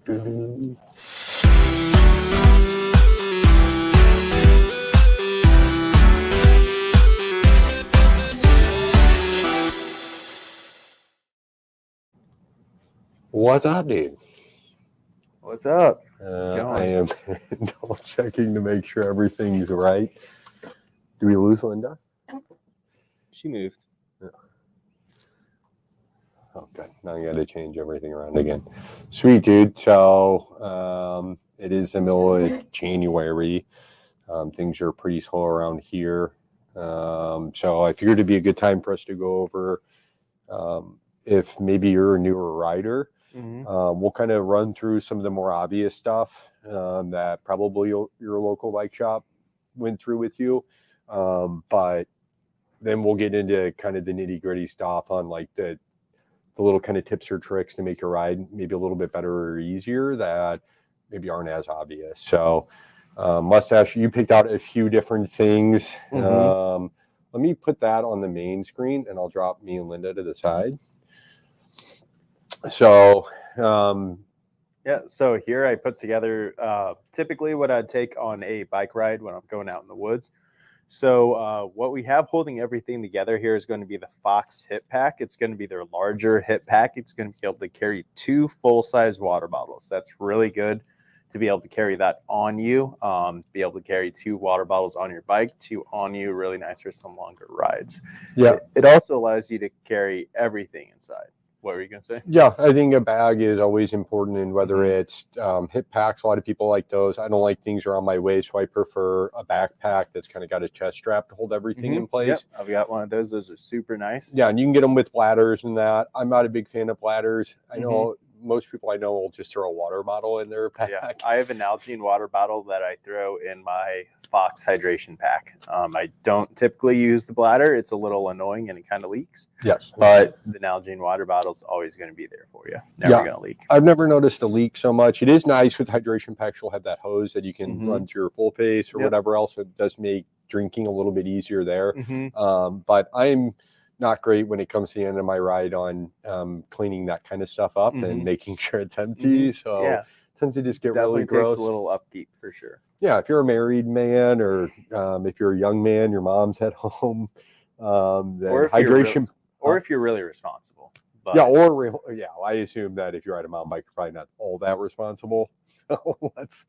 What's up, dude? What's up? I am double checking to make sure everything's right. Do we lose Linda? She moved. Yeah. Oh, good. Now I got to change everything around again. Sweet, dude. So it is the middle of January. Things are pretty slow around here. So I figured it'd be a good time for us to go over if maybe you're a newer rider. We'll kind of run through some of the more obvious stuff that probably your local bike shop went through with you. But then we'll get into kind of the nitty gritty stuff on like the little kind of tips or tricks to make your ride maybe a little bit better or easier that maybe aren't as obvious. So Mustache, you picked out a few different things. Let me put that on the main screen and I'll drop me and Linda to the side. So so here I put together typically what I'd take on a bike ride when I'm going out in the woods. So what we have holding everything together here is going to be the Fox hip pack. It's going to be their larger hip pack. It's going to be able to carry 2 full-size water bottles. That's really good to be able to carry that on you, be able to carry 2 water bottles on your bike, 2 on you, really nice for some longer rides. Yeah. It also allows you to carry everything inside. What were you going to say? Yeah, I think a bag is always important, and whether it's hip packs, a lot of people like those. I don't like things around my waist, so I prefer a backpack that's kind of got a chest strap to hold everything in place. Yep, I've got one of those. Those are super nice. Yeah, and you can get them with bladders and that. I'm not a big fan of bladders. I know most people I know will just throw a water bottle in their pack. Yeah, I have an Nalgene water bottle that I throw in my Fox hydration pack. I don't typically use the bladder. It's a little annoying and it kind of leaks. Yes. But the Nalgene water bottle is always going to be there for you. Never going to leak. I've never noticed a leak so much. It is nice with hydration packs. You'll have that hose that you can run through your full face or whatever else. It does make drinking a little bit easier there. But I'm not great when it comes to the end of my ride on cleaning that kind of stuff up and making sure it's empty. So it tends to just get really gross. Takes a little upkeep for sure. Yeah, if you're a married man or if you're a young man, your mom's at home, then or hydration. If you're really responsible. But... Yeah, I assume that if you ride a mountain bike, you're probably not all that responsible. So let's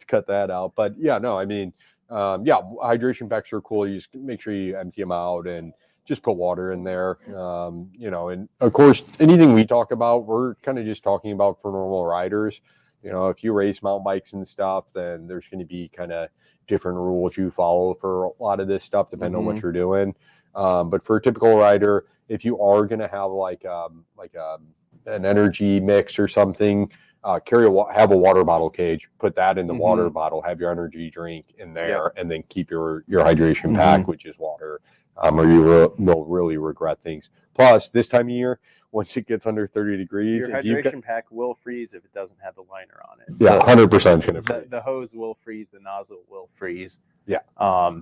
cut that out. But yeah, no, I mean, hydration packs are cool. You just make sure you empty them out and just put water in there. And of course, anything we talk about, we're kind of just talking about for normal riders. If you race mountain bikes and stuff, then there's going to be kind of different rules you follow for a lot of this stuff, depending on what you're doing. But for a typical rider, if you are going to have like an energy mix or something, have a water bottle cage, put that in the water bottle, have your energy drink in there, and then keep your hydration pack, which is water, or you will really regret things. Plus, this time of year, once it gets under 30 degrees, your hydration pack will freeze if it doesn't have the liner on it. Yeah, 100% is going to freeze. The hose will freeze, the nozzle will freeze. Yeah.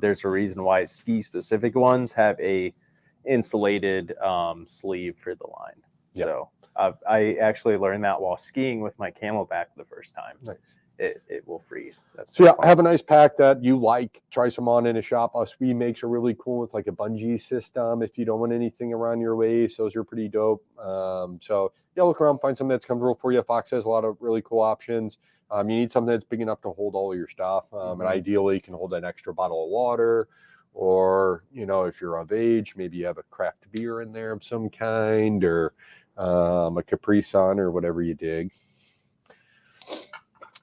There's a reason why ski-specific ones have a insulated sleeve for the line. Yep. So I actually learned that while skiing with my Camelback the first time. Nice. It will freeze. That's so have a nice pack that you like. Try some on in a shop. Sweet makes are really cool with like a bungee system. If you don't want anything around your waist, those are pretty dope. Look around, find something that's comfortable for you. Fox has a lot of really cool options. You need something that's big enough to hold all of your stuff, and ideally you can hold an extra bottle of water, or if you're of age, maybe you have a craft beer in there of some kind, or a Capri Sun or whatever you dig.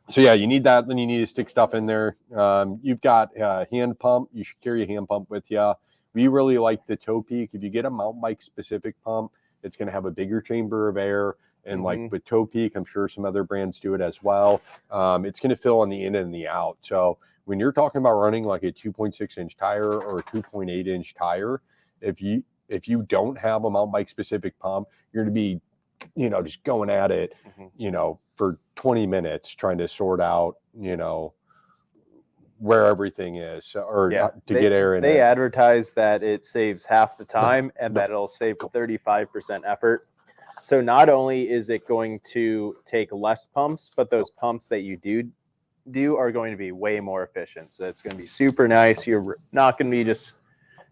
So yeah, you need that. Then you need to stick stuff in there. You've got a hand pump. You should carry a hand pump with you. We really like the Toe Peak. If you get a mountain bike specific pump, it's going to have a bigger chamber of air. And like with Toe Peak, I'm sure some other brands do it as well. It's going to fill on the in and the out. So when you're talking about running like a 2.6 inch tire or a 2.8 inch tire, if you don't have a mountain bike specific pump, you're going to be, just going at it, for 20 minutes trying to sort out, where everything is, or get air in. They advertise that it saves half the time and that it'll save 35% effort. So not only is it going to take less pumps, but those pumps that you do are going to be way more efficient. So it's going to be super nice. You're not going to be just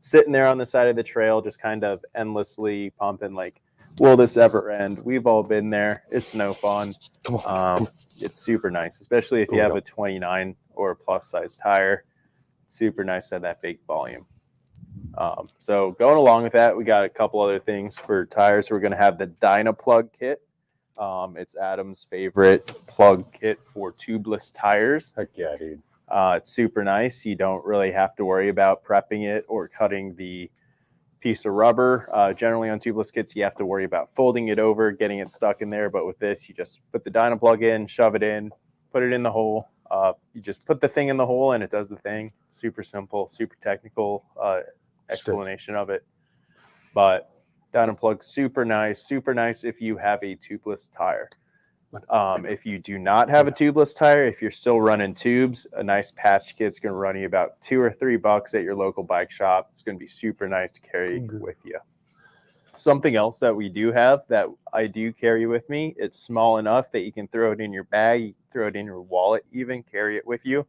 sitting there on the side of the trail, just kind of endlessly pumping like, will this ever end? We've all been there. It's no fun. Come on. It's super nice, especially if you have a 29 or a plus size tire. Super nice to have that big volume. So going along with that, we got a couple other things for tires. We're going to have the Dynaplug Kit. It's Adam's favorite plug kit for tubeless tires. Heck yeah, dude. It's super nice. You don't really have to worry about prepping it or cutting the piece of rubber. Generally on tubeless kits, you have to worry about folding it over, getting it stuck in there. But with this, you just put the Dynaplug in, shove it in, put it in the hole. You just put the thing in the hole and it does the thing. Super simple, super technical explanation of it. But Dynaplug, super nice if you have a tubeless tire. If you do not have a tubeless tire, if you're still running tubes, a nice patch kit's going to run you about $2 or $3 at your local bike shop. It's going to be super nice to carry with you. Something else that we do have that I do carry with me, it's small enough that you can throw it in your bag, you can throw it in your wallet, even carry it with you.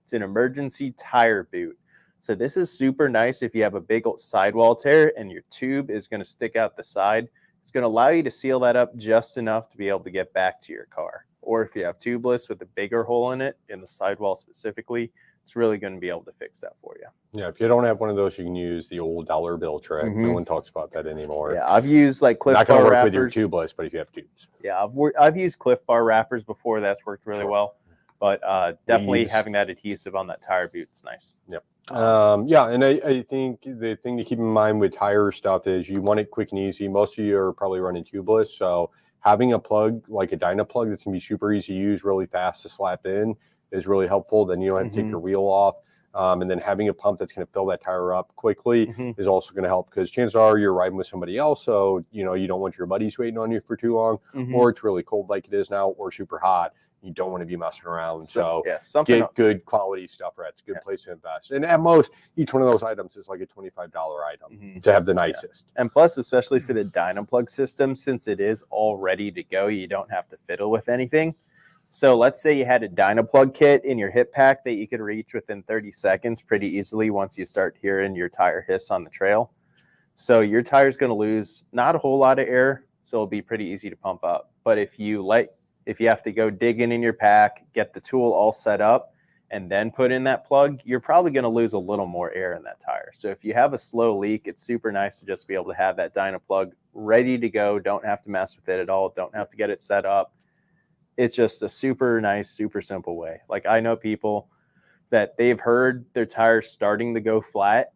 It's an emergency tire boot. So this is super nice if you have a big old sidewall tear and your tube is going to stick out the side. It's going to allow you to seal that up just enough to be able to get back to your car. Or if you have tubeless with a bigger hole in it, in the sidewall specifically, it's really going to be able to fix that for you. Yeah, if you don't have one of those, you can use the old dollar bill trick. No one talks about that anymore. Yeah, I've used like Cliff Not Bar going to work wrappers. with your tubeless, but if you have tubes. Yeah, I've used Cliff Bar wrappers before. That's worked really well. But definitely having that adhesive on that tire boot is nice. Yep. Yeah, and I think the thing to keep in mind with tire stuff is you want it quick and easy. Most of you are probably running tubeless, so having a plug like a Dynaplug that's going to be super easy to use, really fast to slap in is really helpful. Then you don't have to take your wheel off. And then having a pump that's going to fill that tire up quickly is also going to help, because chances are you're riding with somebody else, so you don't want your buddies waiting on you for too long, or it's really cold like it is now, or super hot. You don't want to be messing around. So get good quality stuff, right? It's a good place to invest. And at most, each one of those items is like a $25 item to have the nicest. And plus, especially for the Dynaplug system, since it is all ready to go, you don't have to fiddle with anything. So let's say you had a Dynaplug kit in your hip pack that you could reach within 30 seconds pretty easily once you start hearing your tire hiss on the trail. So your tire's going to lose not a whole lot of air, so it'll be pretty easy to pump up. But if you have to go digging in your pack, get the tool all set up, and then put in that plug, you're probably going to lose a little more air in that tire. So if you have a slow leak, it's super nice to just be able to have that Dynaplug ready to go. Don't have to mess with it at all. Don't have to get it set up. It's just a super nice, super simple way. Like, I know people that they've heard their tire starting to go flat,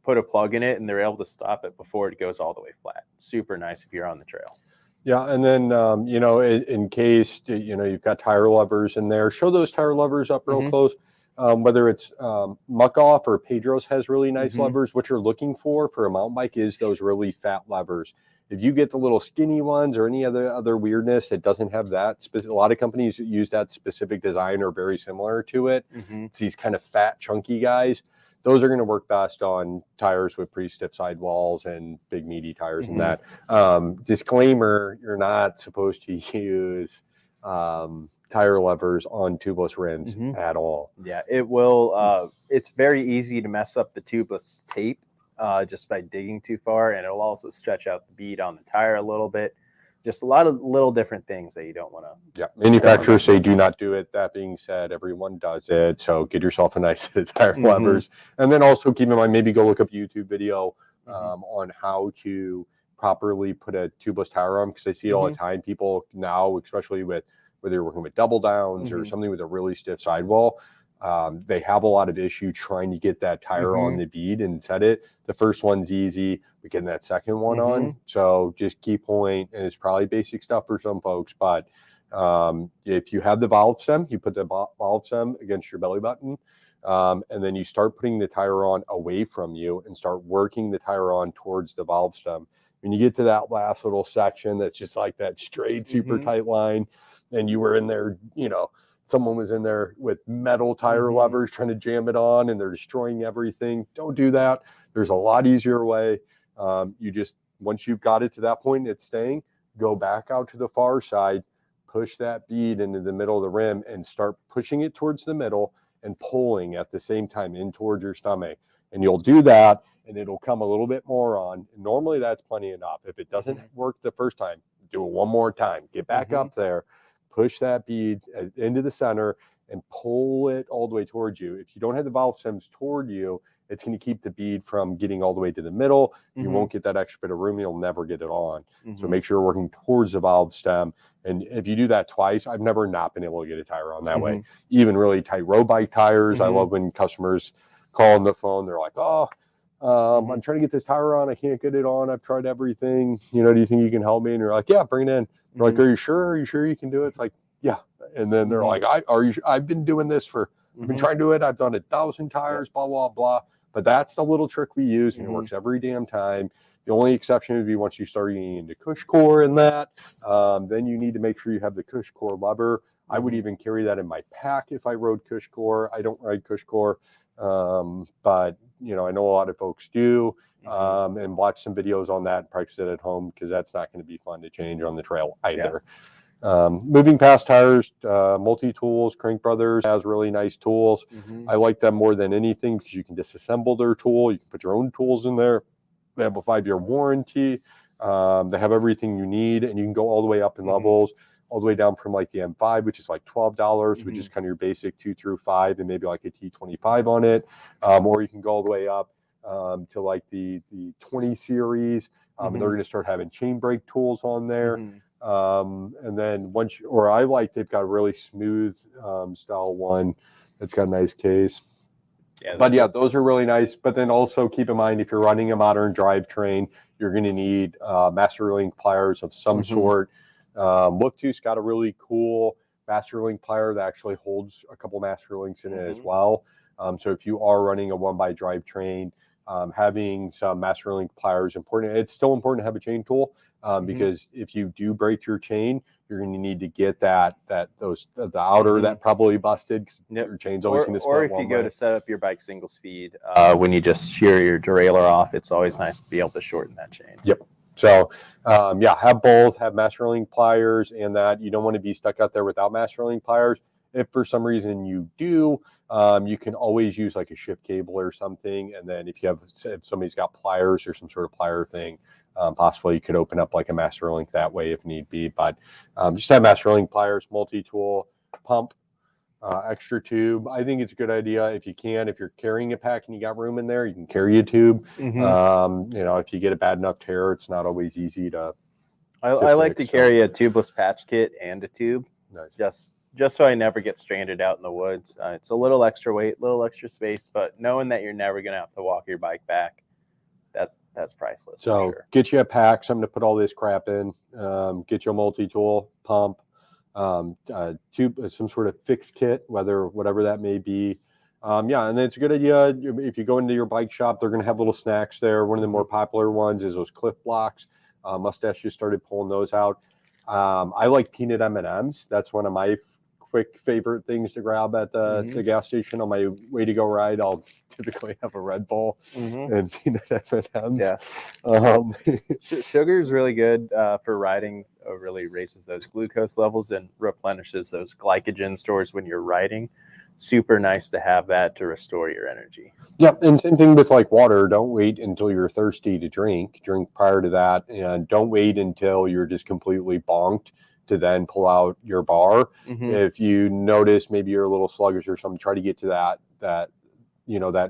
put a plug in it, and they're able to stop it before it goes all the way flat. Super nice if you're on the trail. Yeah, and then, in case, you've got tire levers in there, show those tire levers up real close. Whether it's Muck Off or Pedro's has really nice levers. What you're looking for a mountain bike is those really fat levers. If you get the little skinny ones or any other weirdness that doesn't have that, a lot of companies use that specific design or very similar to it. It's these kind of fat, chunky guys. Those are going to work best on tires with pretty stiff sidewalls and big meaty tires and that. Disclaimer, you're not supposed to use tire levers on tubeless rims at all. Yeah, it will. It's very easy to mess up the tubeless tape just by digging too far, and it'll also stretch out the bead on the tire a little bit. Just a lot of little different things that you don't want to. Yeah, manufacturers say do not do it. That being said, everyone does it. So get yourself a nice tire levers. And then also keep in mind, maybe go look up a YouTube video on how to properly put a tubeless tire on, because I see it all the time. People now, especially with whether you're working with double downs or something with a really stiff sidewall, they have a lot of issue trying to get that tire on the bead and set it. The first one's easy, but getting that second one on. So just key point, and it's probably basic stuff for some folks, but if you have the valve stem, you put the valve stem against your belly button, and then you start putting the tire on away from you and start working the tire on towards the valve stem. When you get to that last little section that's just like that straight, super tight line, and you were in there, someone was in there with metal tire levers trying to jam it on, and they're destroying everything. Don't do that. There's a lot easier way. You just, once you've got it to that point and it's staying, go back out to the far side, push that bead into the middle of the rim and start pushing it towards the middle and pulling at the same time in towards your stomach. And you'll do that and it'll come a little bit more on. Normally that's plenty enough. If it doesn't work the first time, do it one more time. Get back up there, push that bead into the center and pull it all the way towards you. If you don't have the valve stems toward you, it's going to keep the bead from getting all the way to the middle. You won't get that extra bit of room. You'll never get it on. So make sure you're working towards the valve stem. And if you do that twice, I've never not been able to get a tire on that way. Even really tight road bike tires. I love when customers call on the phone. They're like, oh, I'm trying to get this tire on. I can't get it on. I've tried everything. You know, do you think you can help me? And you're like, yeah, bring it in. They're like, are you sure? Are you sure you can do it? It's like, yeah. And then they're like, I've been doing this for, I've been trying to do it. I've done 1,000 tires, blah, blah, blah. But that's the little trick we use, and it works every damn time. The only exception would be once you start getting into cush core and that, then you need to make sure you have the cush core lever. I would even carry that in my pack if I rode cush core. I don't ride cush core, but you know, I know a lot of folks do, and watch some videos on that and practice it at home because that's not going to be fun to change on the trail either. Moving past tires, Multi-Tools, Crank Brothers has really nice tools. I like them more than anything because you can disassemble their tool. You can put your own tools in there. They have a 5-year warranty. They have everything you need, and you can go all the way up in levels, all the way down from like the M5, which is like $12, which is kind of your basic 2 through 5, and maybe like a T25 on it. Or you can go all the way up to like the 20 series, and they're going to start having chain brake tools on there. And then they've got a really smooth style one that's got a nice case. But yeah, those are really nice. But then also keep in mind, if you're running a modern drivetrain, you're going to need master link pliers of some sort. Look-Tooth's got a really cool master link plier that actually holds a couple master links in it as well. So if you are running a 1x drivetrain, having some master link pliers important. It's still important to have a chain tool because if you do break your chain, you're going to need to get the outer that probably busted. Your chain's always going to split. Or if you go to set up your bike single speed, when you just shear your derailleur off, it's always nice to be able to shorten that chain. Yep. So have both. Have master link pliers, and that you don't want to be stuck out there without master link pliers. If for some reason you do, you can always use like a shift cable or something. And then if somebody's got pliers or some sort of plier thing, possibly you could open up like a master link that way if need be. But just have master link pliers, multi-tool, pump, extra tube. I think it's a good idea if you can. If you're carrying a pack and you got room in there, you can carry a tube. You know, if you get a bad enough tear, it's not always easy to. I like to carry a tubeless patch kit and a tube. Nice. Just so I never get stranded out in the woods. It's a little extra weight, little extra space, but knowing that you're never going to have to walk your bike back, that's priceless. So for sure. Get you a pack, something to put all this crap in. Get you a multi-tool, pump, tube, some sort of fix kit, whatever that may be. And then it's a good idea if you go into your bike shop, they're going to have little snacks there. One of the more popular ones is those Cliff Blocks. Mustache just started pulling those out. I like peanut M&Ms. That's one of my quick favorite things to grab at the gas station on my way to go ride. I'll typically have a Red Bull and peanut M&Ms. Sugar is really good for riding. Really raises those glucose levels and replenishes those glycogen stores when you're riding. Super nice to have that to restore your energy. Yep, and same thing with like water. Don't wait until you're thirsty to drink. Drink prior to that, and don't wait until you're just completely bonked to then pull out your bar. If you notice maybe you're a little sluggish or something, try to get to that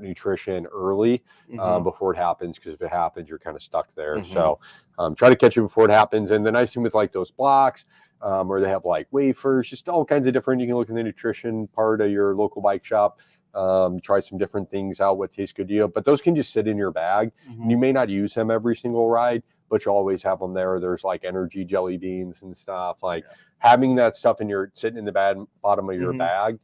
nutrition early before it happens, because if it happens, you're kind of stuck there. So try to catch it before it happens. And the nice thing with like those blocks, or they have like wafers, just all kinds of different, you can look in the nutrition part of your local bike shop, try some different things out, what tastes good to you. But those can just sit in your bag. And you may not use them every single ride, but you always have them there. There's like energy jelly beans and stuff. Like having that stuff sitting in the bottom of your bag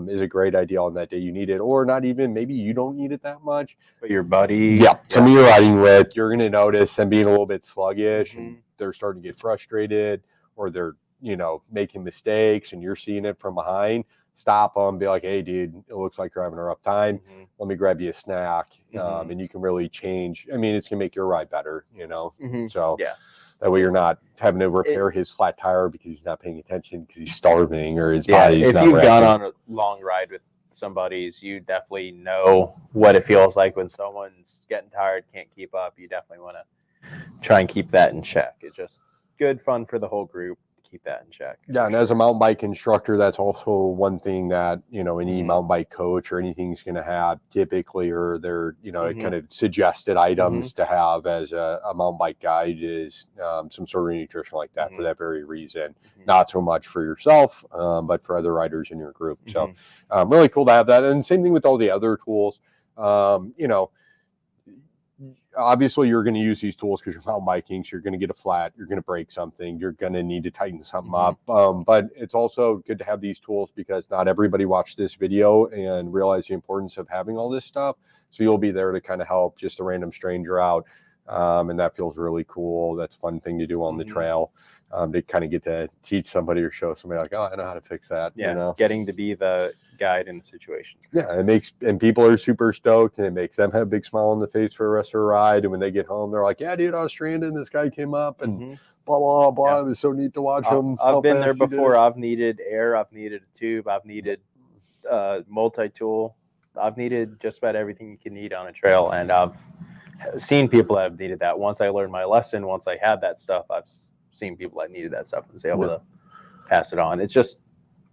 is a great idea on that day you need it, or not even, maybe you don't need it that much. But your buddy. Somebody you're riding with, you're going to notice them being a little bit sluggish and they're starting to get frustrated, or they're, making mistakes and you're seeing it from behind. Stop them, be like, hey, dude, it looks like you're having a rough time. Let me grab you a snack. And you can really change. I mean, it's going to make your ride better, So, That way you're not having to repair his flat tire because he's not paying attention because he's starving or his body's if not you've reacting. gone on a long ride with somebody's, you definitely know what it feels like when someone's getting tired, can't keep up. You definitely want to try and keep that in check. It's just good fun for the whole group to keep that in check. Yeah, and as a mountain bike instructor, that's also one thing that, you know, any Mhm. mountain bike coach or anything's going to have typically, or their, you know, Mhm. kind of suggested items to have as a mountain bike guide is some sort of nutrition like that for that very reason. Not so much for yourself, but for other riders in your group. So really cool to have that. And same thing with all the other tools. You know, obviously you're going to use these tools because you're mountain biking, so you're going to get a flat, you're going to break something, you're going to need to tighten something up. But it's also good to have these tools because not everybody watched this video and realize the importance of having all this stuff. So you'll be there to kind of help just a random stranger out. And that feels really cool. That's a fun thing to do on the trail. To kind of get to teach somebody or show somebody like, oh, I know how to fix that. Yeah, you know? Getting to be the guide in the situation. Yeah, and people are super stoked, and it makes them have a big smile on the face for the rest of the ride. And when they get home, they're like, yeah, dude, I was stranded, and this guy came up, and blah, blah, blah. It was so neat to watch him. I've been there before. I've needed air. I've needed a tube. I've needed multi-tool. I've needed just about everything you can need on a trail, and I've seen people that have needed that. Once I learned my lesson, once I had that stuff, I've seen people that needed that stuff and was able to pass it on. It's just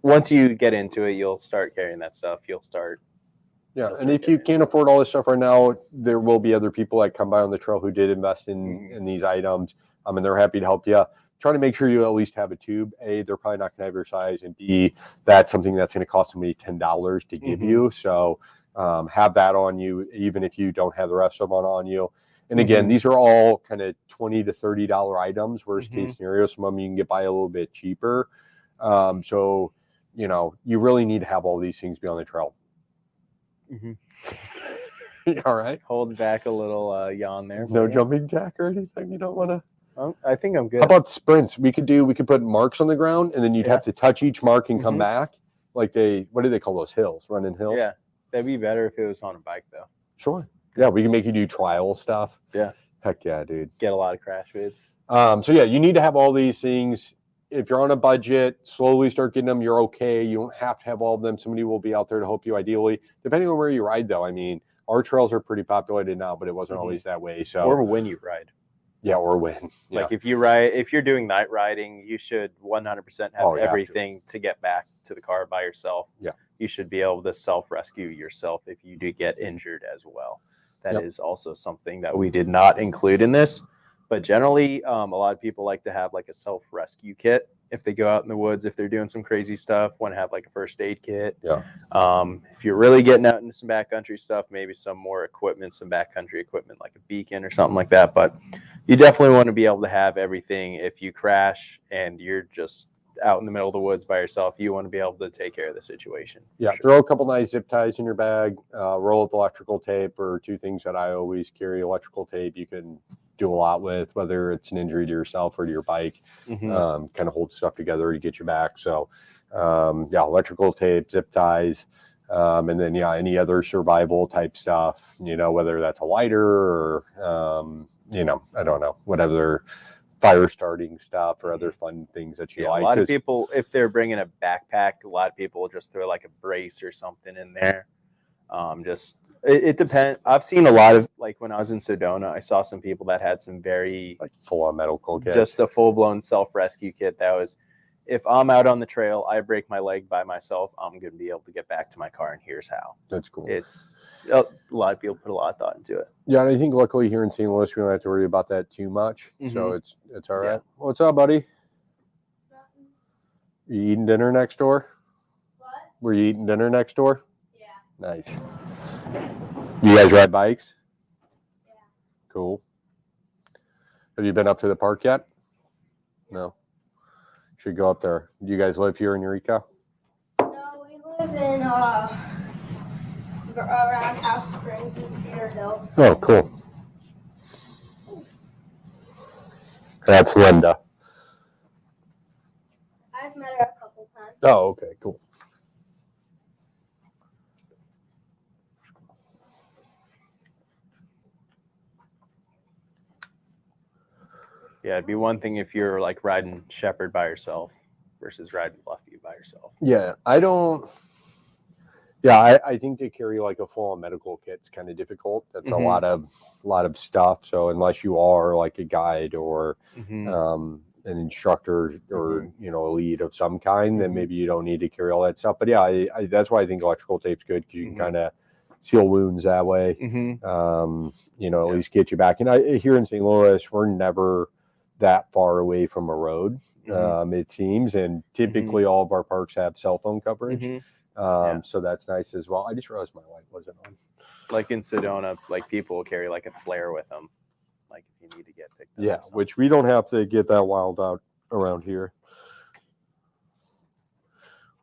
once you get into it, you'll start carrying that stuff. You'll start. And if you can't afford all this stuff right now, there will be other people that come by on the trail who did invest in these items. And they're happy to help you. Try to make sure you at least have a tube. A, they're probably not going to have your size, and B, that's something that's going to cost somebody $10 to give you. So have that on you, even if you don't have the rest of them on you. And again, these are all kind of $20 to $30 items. Worst case scenario, some of them you can get by a little bit cheaper. So, you know, you really need to have all these things be on the trail. All right. Hold back a little yawn there. No jumping jack or anything you don't want to? I think I'm good. How about sprints? We could put marks on the ground, and then you'd have to touch each mark and come back. Like what do they call those hills? Running hills? Yeah. That'd be better if it was on a bike, though. Sure. Yeah, we can make you do trial stuff. Yeah. Heck yeah, dude. Get a lot of crash vids. So yeah, you need to have all these things. If you're on a budget, slowly start getting them. You're okay. You don't have to have all of them. Somebody will be out there to help you ideally. Depending on where you ride, though. I mean, our trails are pretty populated now, but it wasn't always that way. So or when you ride. Yeah, or when. Like if you're doing night riding, you should 100% have everything to get back to the car by yourself. Yeah. You should be able to self-rescue yourself if you do get injured as well. That is also something that we did not include in this. But generally, a lot of people like to have like a self-rescue kit if they go out in the woods, if they're doing some crazy stuff, want to have like a first aid kit. Yeah. If you're really getting out into some backcountry stuff, maybe some more equipment, some backcountry equipment like a beacon or something like that. But you definitely want to be able to have everything. If you crash and you're just out in the middle of the woods by yourself, you want to be able to take care of the situation. Yeah, throw a couple nice zip ties in your bag, roll up electrical tape, or two things that I always carry. Electrical tape you can do a lot with, whether it's an injury to yourself or to your bike. Kind of hold stuff together to get you back. So yeah, electrical tape, zip ties, and then any other survival type stuff, whether that's a lighter or I don't know, whatever fire starting stuff or other fun things that you like. A lot of people, if they're bringing a backpack, a lot of people will just throw like a brace or something in there. It depends. I've seen a lot of, like when I was in Sedona, I saw some people that had some very like full-on medical kit, just a full-blown self-rescue kit. That was, if I'm out on the trail, I break my leg by myself, I'm going to be able to get back to my car, and here's how. That's cool. It's a lot of people put a lot of thought into it. Yeah, and I think luckily here in St. Louis, we don't have to worry about that too much. So it's all right. Yeah. What's up, buddy? You eating dinner next door? What? Were you eating dinner next door? Yeah. Nice. You guys ride bikes? Yeah. Cool. Have you been up to the park yet? No. Should go up there. Do you guys live here in Eureka? No, we live in around House Springs in Cedar Hill. Oh, cool. That's Linda. I've met her a couple times. Oh, okay, cool. Yeah, it'd be one thing if you're like riding Shepherd by yourself versus riding Fluffy by yourself. Yeah, I don't. Yeah, I think to carry like a full-on medical kit's kind of difficult. That's Mhm. a lot of stuff. So unless you are like a guide or Mhm. an instructor or a lead of some kind, then Mhm. maybe you don't need to carry all that stuff. But yeah, that's why I think electrical tape's good because you can Mhm. kind of seal wounds that way. Mhm. At Yeah. least get you back. And here in St. Louis, we're never that far away from a road. It seems, and typically all of our parks have cell phone coverage. Mhm. Yeah. So that's nice as well. I just realized my light wasn't on. Like in Sedona, like people will carry like a flare with them, like if you need to get picked up. Yeah, which we don't have to get that wild out around here.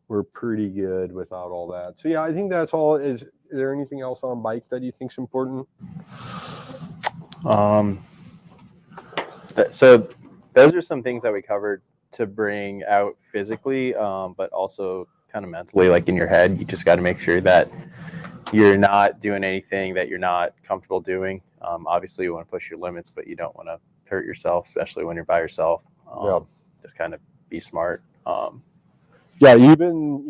We're pretty good without all that. So yeah, I think that's all. Is there anything else on bike that you think's important? So those are some things that we covered to bring out physically, but also kind of mentally, like in your head. You just got to make sure that you're not doing anything that you're not comfortable doing. Obviously, you want to push your limits, but you don't want to hurt yourself, especially when you're by yourself. Just kind of be smart. Yeah, even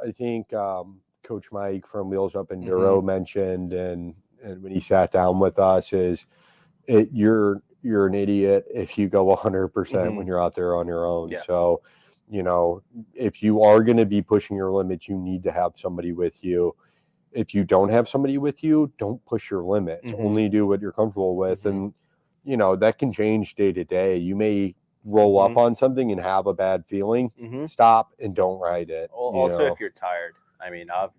I think Coach Mike from Wheels Up Enduro mentioned, and when he sat down with us, is you're an idiot if you go 100% when you're out there on your own. Yeah. So, if you are going to be pushing your limits, you need to have somebody with you. If you don't have somebody with you, don't push your limits. Only do what you're comfortable with. And, that can change day to day. You may roll up on something and have a bad feeling. Stop and don't ride it. Also, if you're tired. I mean, I've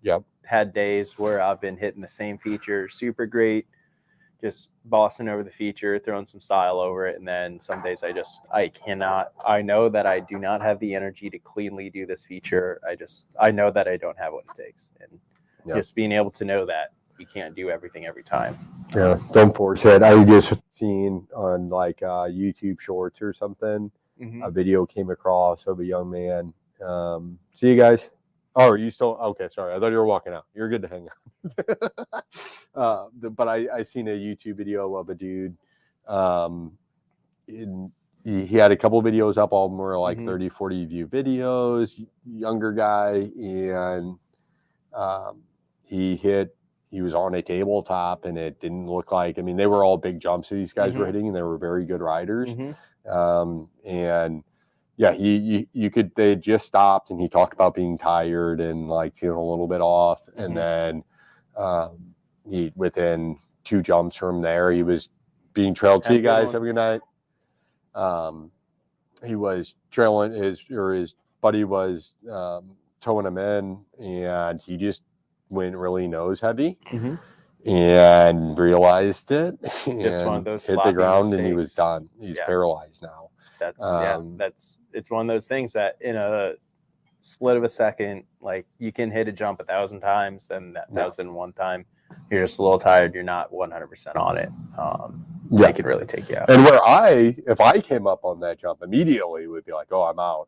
had days where I've been hitting the same feature super great, just bossing over the feature, throwing some style over it. And then some days I know that I do not have the energy to cleanly do this feature. I know that I don't have what it takes. And just being able to know that you can't do everything every time. Yeah, don't force it. I just seen on like YouTube Shorts or something, a video came across of a young man. See you guys. Oh, are you still okay? Sorry, I thought you were walking out. You're good to hang out. But I seen a YouTube video of a dude. He had a couple of videos up. All of them were like 30, 40 view videos. Younger guy, and he was on a tabletop, and it didn't look like. I mean, they were all big jumps that these guys were hitting, and they were very good riders. And yeah, they just stopped, and he talked about being tired and like feeling a little bit off. And then within 2 jumps from there, he was being trailed. See you guys. Have a good night. He was trailing his buddy was towing him in, and he just went really nose heavy and realized it, Just one of and those hit the ground mistakes. And he was done. He's paralyzed now. It's one of those things that in a split of a second, like you can hit a jump 1,000 times, then that 1,001 time you're just a little tired, you're not 100% on it. They can really take you out. And if I came up on that jump immediately, would be like, oh, I'm out.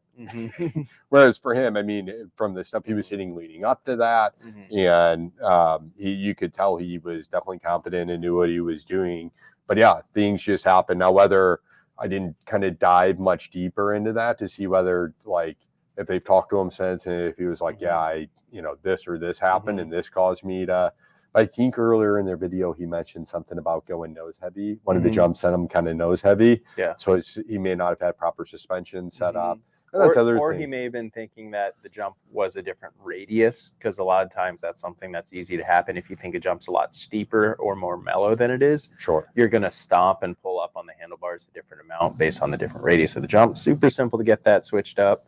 Whereas for him, I mean, from the stuff he was hitting leading up to that, and you could tell he was definitely confident and knew what he was doing. But yeah, things just happened. Now, whether I didn't kind of dive much deeper into that to see whether like if they've talked to him since, and if he was like, this or this happened and this caused me to. I think earlier in their video, he mentioned something about going nose heavy. One of the jumps sent him kind of nose heavy. Yeah. So he may not have had proper suspension set up. And or he may have been thinking that the jump was a different radius, because a lot of times that's something that's easy to happen. If you think a jump's a lot steeper or more mellow than it is, you're going to stomp and pull up on the handlebars a different amount based on the different radius of the jump. Super simple to get that switched up,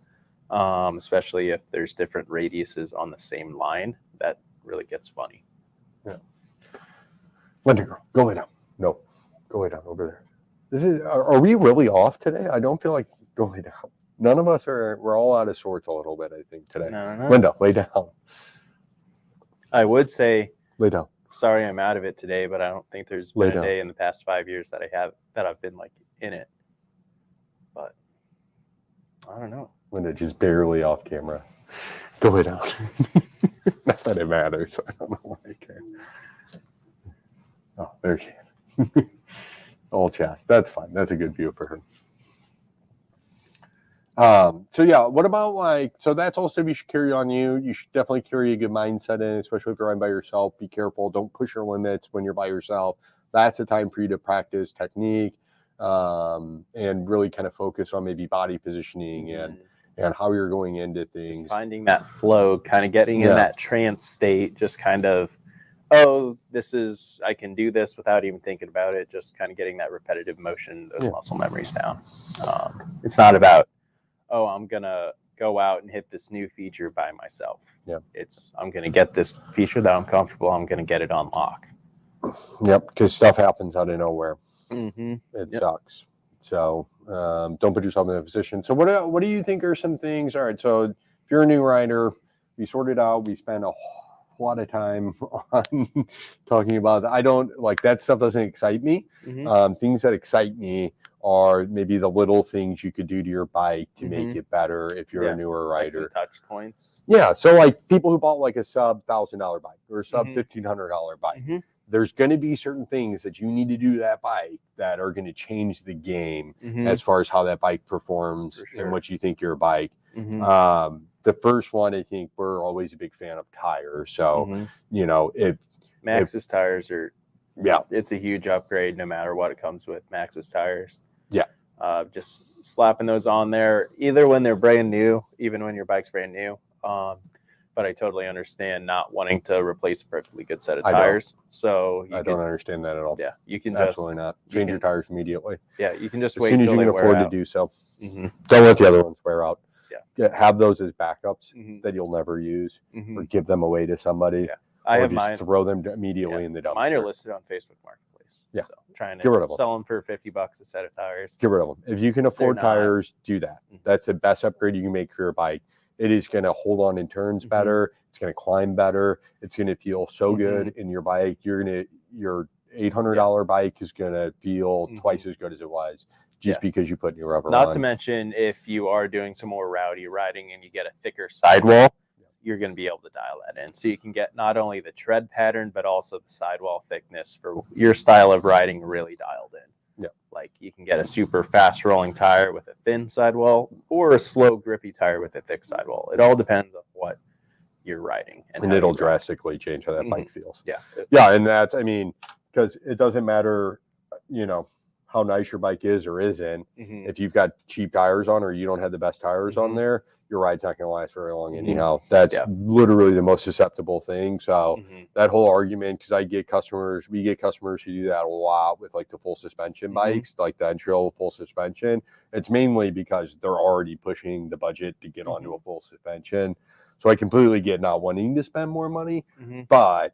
especially if there's different radiuses on the same line. That really gets funny. Yeah. Linda, girl, go lay down. No, go lay down over there. Are we really off today? I don't feel like go lay down. None of us are. We're all out of sorts a little bit, I think, today. No. Linda, lay down. I would say lay down. Sorry, I'm out of it today, but I don't think there's been a day in the past 5 years that I've been like in it. But I don't know. Linda, just barely off camera. Go lay down. Not that it matters. I don't know why I care. Oh, there she is. All chest. That's fine. That's a good view for her. So yeah, what about like, so that's all stuff you should carry on you. You should definitely carry a good mindset in, especially if you're riding by yourself. Be careful. Don't push your limits when you're by yourself. That's a time for you to practice technique, and really kind of focus on maybe body positioning and how you're going into things. Just finding that flow, kind of getting in that trance state, just kind of, oh, I can do this without even thinking about it, just kind of getting that repetitive motion, those muscle memories down. It's not about, oh, I'm going to go out and hit this new feature by myself. Yeah. I'm going to get this feature that I'm comfortable, I'm going to get it on lock. Yep, because stuff happens out of nowhere. It sucks. So don't put yourself in that position. So what do you think are some things? All right, so if you're a new rider, we sorted out, we spent a lot of time on talking about that. I don't like that stuff doesn't excite me. Things that excite me are maybe the little things you could do to your bike to make it better if you're a newer rider. Like some touch points. Yeah, so like people who bought like a sub $1,000 bike or a sub $1,500 bike, there's going to be certain things that you need to do to that bike that are going to change the game as far as how that bike performs and what you think your bike. The first one, I think we're always a big fan of tires. So, you know, Maxxis tires are, it's a huge upgrade no matter what it comes with. Maxxis tires. Just slapping those on there, either when they're brand new, even when your bike's brand new. But I totally understand not wanting to replace a perfectly good set of tires. So I don't understand that at all. Yeah, you can absolutely not change your tires immediately. Yeah, you can just as wait soon as till you they can afford wear to out. do so. Don't let the other ones wear out. Have those as backups that you'll never use, or give them away to somebody. I or have just mine. throw them immediately in the dumpster. Mine are listed on Facebook Marketplace. Yeah, so I'm trying get rid to of them. sell them for $50 a set of tires. Get rid of them. If you can afford tires, do that. That's the best upgrade you can make for your bike. It is going to hold on in turns better. It's going to climb better. It's going to feel so good in your bike. Your $800 bike is going to feel twice as good as it was just because you put new rubber on. Not to mention, if you are doing some more rowdy riding and you get a thicker sidewall, you're going to be able to dial that in. So you can get not only the tread pattern, but also the sidewall thickness for your style of riding really dialed in. Yeah. Like you can get a super fast rolling tire with a thin sidewall or a slow grippy tire with a thick sidewall. It all depends on what you're riding. And it'll drastically change how that bike feels. Yeah. Yeah. And that's, I mean, because it doesn't matter, you know, how nice your bike is or isn't. If you've got cheap tires on or you don't have the best tires on there, your ride's not going to last very long anyhow. That's literally the most susceptible thing. So that whole argument, because we get customers who do that a lot with like the full suspension bikes, like the entry-level full suspension. It's mainly because they're already pushing the budget to get onto a full suspension. So I completely get not wanting to spend more money, but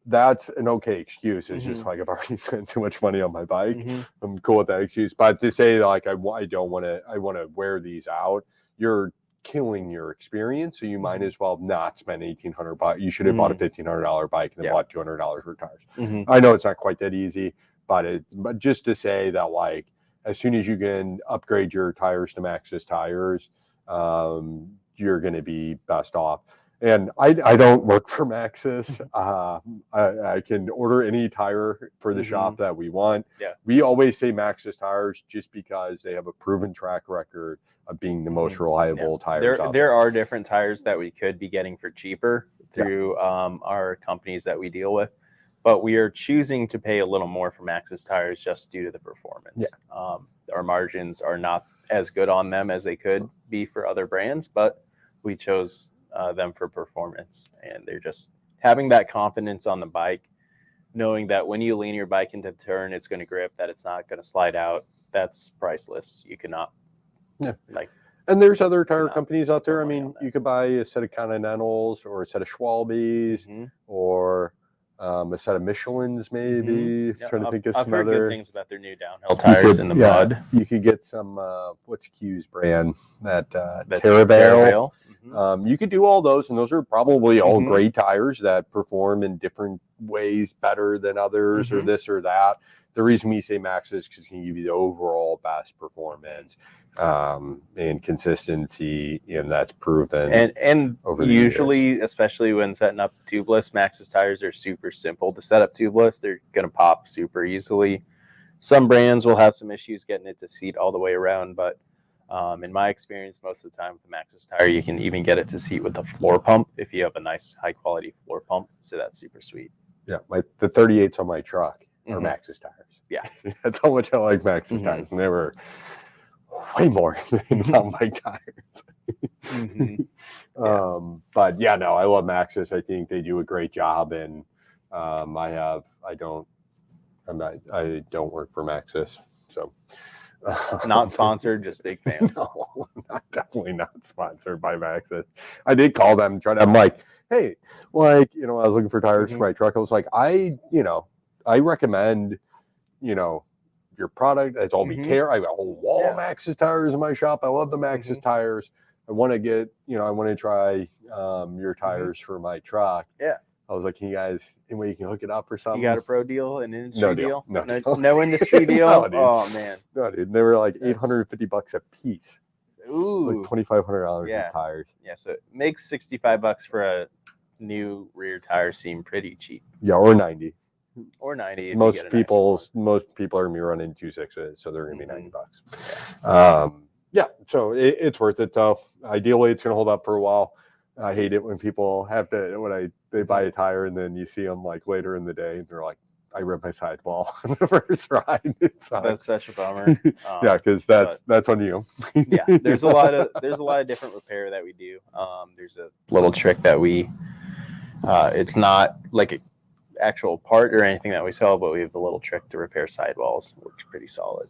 that's an okay excuse. It's just like I've already spent too much money on my bike. I'm cool with that excuse. But to say like I want to wear these out, you're killing your experience. So you might as well not spend $1,800. You should have bought a $1,500 bike and then bought $200 for tires. I know it's not quite that easy, but just to say that like as soon as you can upgrade your tires to Maxxis tires, you're going to be best off. And I don't work for Maxxis. I can order any tire for the shop that we want. We always say Maxxis tires just because they have a proven track record of being the most reliable tires out there are different tires that we could be getting for cheaper through our companies that we deal with, but we are choosing to pay a little more for Maxxis tires just due to the performance. Our margins are not as good on them as they could be for other brands, but we chose them for performance, and they're just having that confidence on the bike, knowing that when you lean your bike into the turn, it's going to grip, that it's not going to slide out. That's priceless. You cannot and there's other tire companies out there. I mean, you could buy a set of Continentals or a set of Schwalbe's or a set of Michelin's maybe. Trying to think of some I've heard other good things about their new downhill tires in the mud. You could get some what's Q's brand, that Terrabail. You could do all those, and those are probably all great tires that perform in different ways better than others or this or that. The reason we say Maxxis is because it can give you the overall best performance and consistency, and that's proven. And usually, especially when setting up tubeless, Maxxis tires are super simple to set up tubeless. They're going to pop super easily. Some brands will have some issues getting it to seat all the way around, but in my experience, most of the time with the Maxxis tire, you can even get it to seat with a floor pump if you have a nice high quality floor pump. So that's super sweet. Yeah, the 38s on my truck are Mhm. Maxxis tires. Yeah. That's how much I like Maxxis Mhm. tires, and they were way more than mountain bike tires. Mhm. Yeah. But yeah, no, I love Maxxis. I think they do a great job, and I don't work for Maxxis, so Not sponsored, just big fans. No, definitely not sponsored by Maxxis. I did call them, I'm like, hey, like, I was looking for tires for my truck. I was like, I recommend, your product. That's all we care. I have a whole wall of Maxxis tires in my shop. I love the Maxxis tires. I want to get, I want to try your tires for my truck. Yeah. I was like, can you guys, any way you can hook it up or something? You got a pro deal, an industry deal? No industry deal? No, dude. Oh, man. No, dude. They were like $850 a piece. Ooh. Like $2,500 Yeah. in tires. Yeah, so it makes $65 for a new rear tire seem pretty cheap. Yeah, or 90. Or 90 if Most you get a people nice one. are gonna be running 2.6s, so they're gonna be $90. Yeah, so it's worth it though. Ideally, it's gonna hold up for a while. I hate it when people they buy a tire and then you see them like later in the day and they're like, I ripped my sidewall on the first ride. That's such a bummer. Yeah, because that's on you. Yeah, there's a lot of different repair that we do. There's a little trick that we it's not like an actual part or anything that we sell, but we have a little trick to repair sidewalls. Works pretty solid.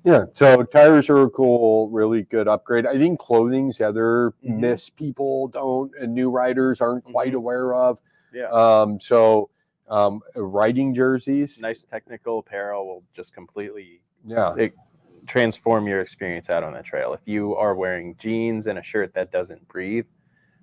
Yeah, so tires are a cool, really good upgrade. I think clothing's the other miss people and new riders aren't quite aware of. Yeah. Riding jerseys. Nice technical apparel will just completely it transform your experience out on the trail. If you are wearing jeans and a shirt that doesn't breathe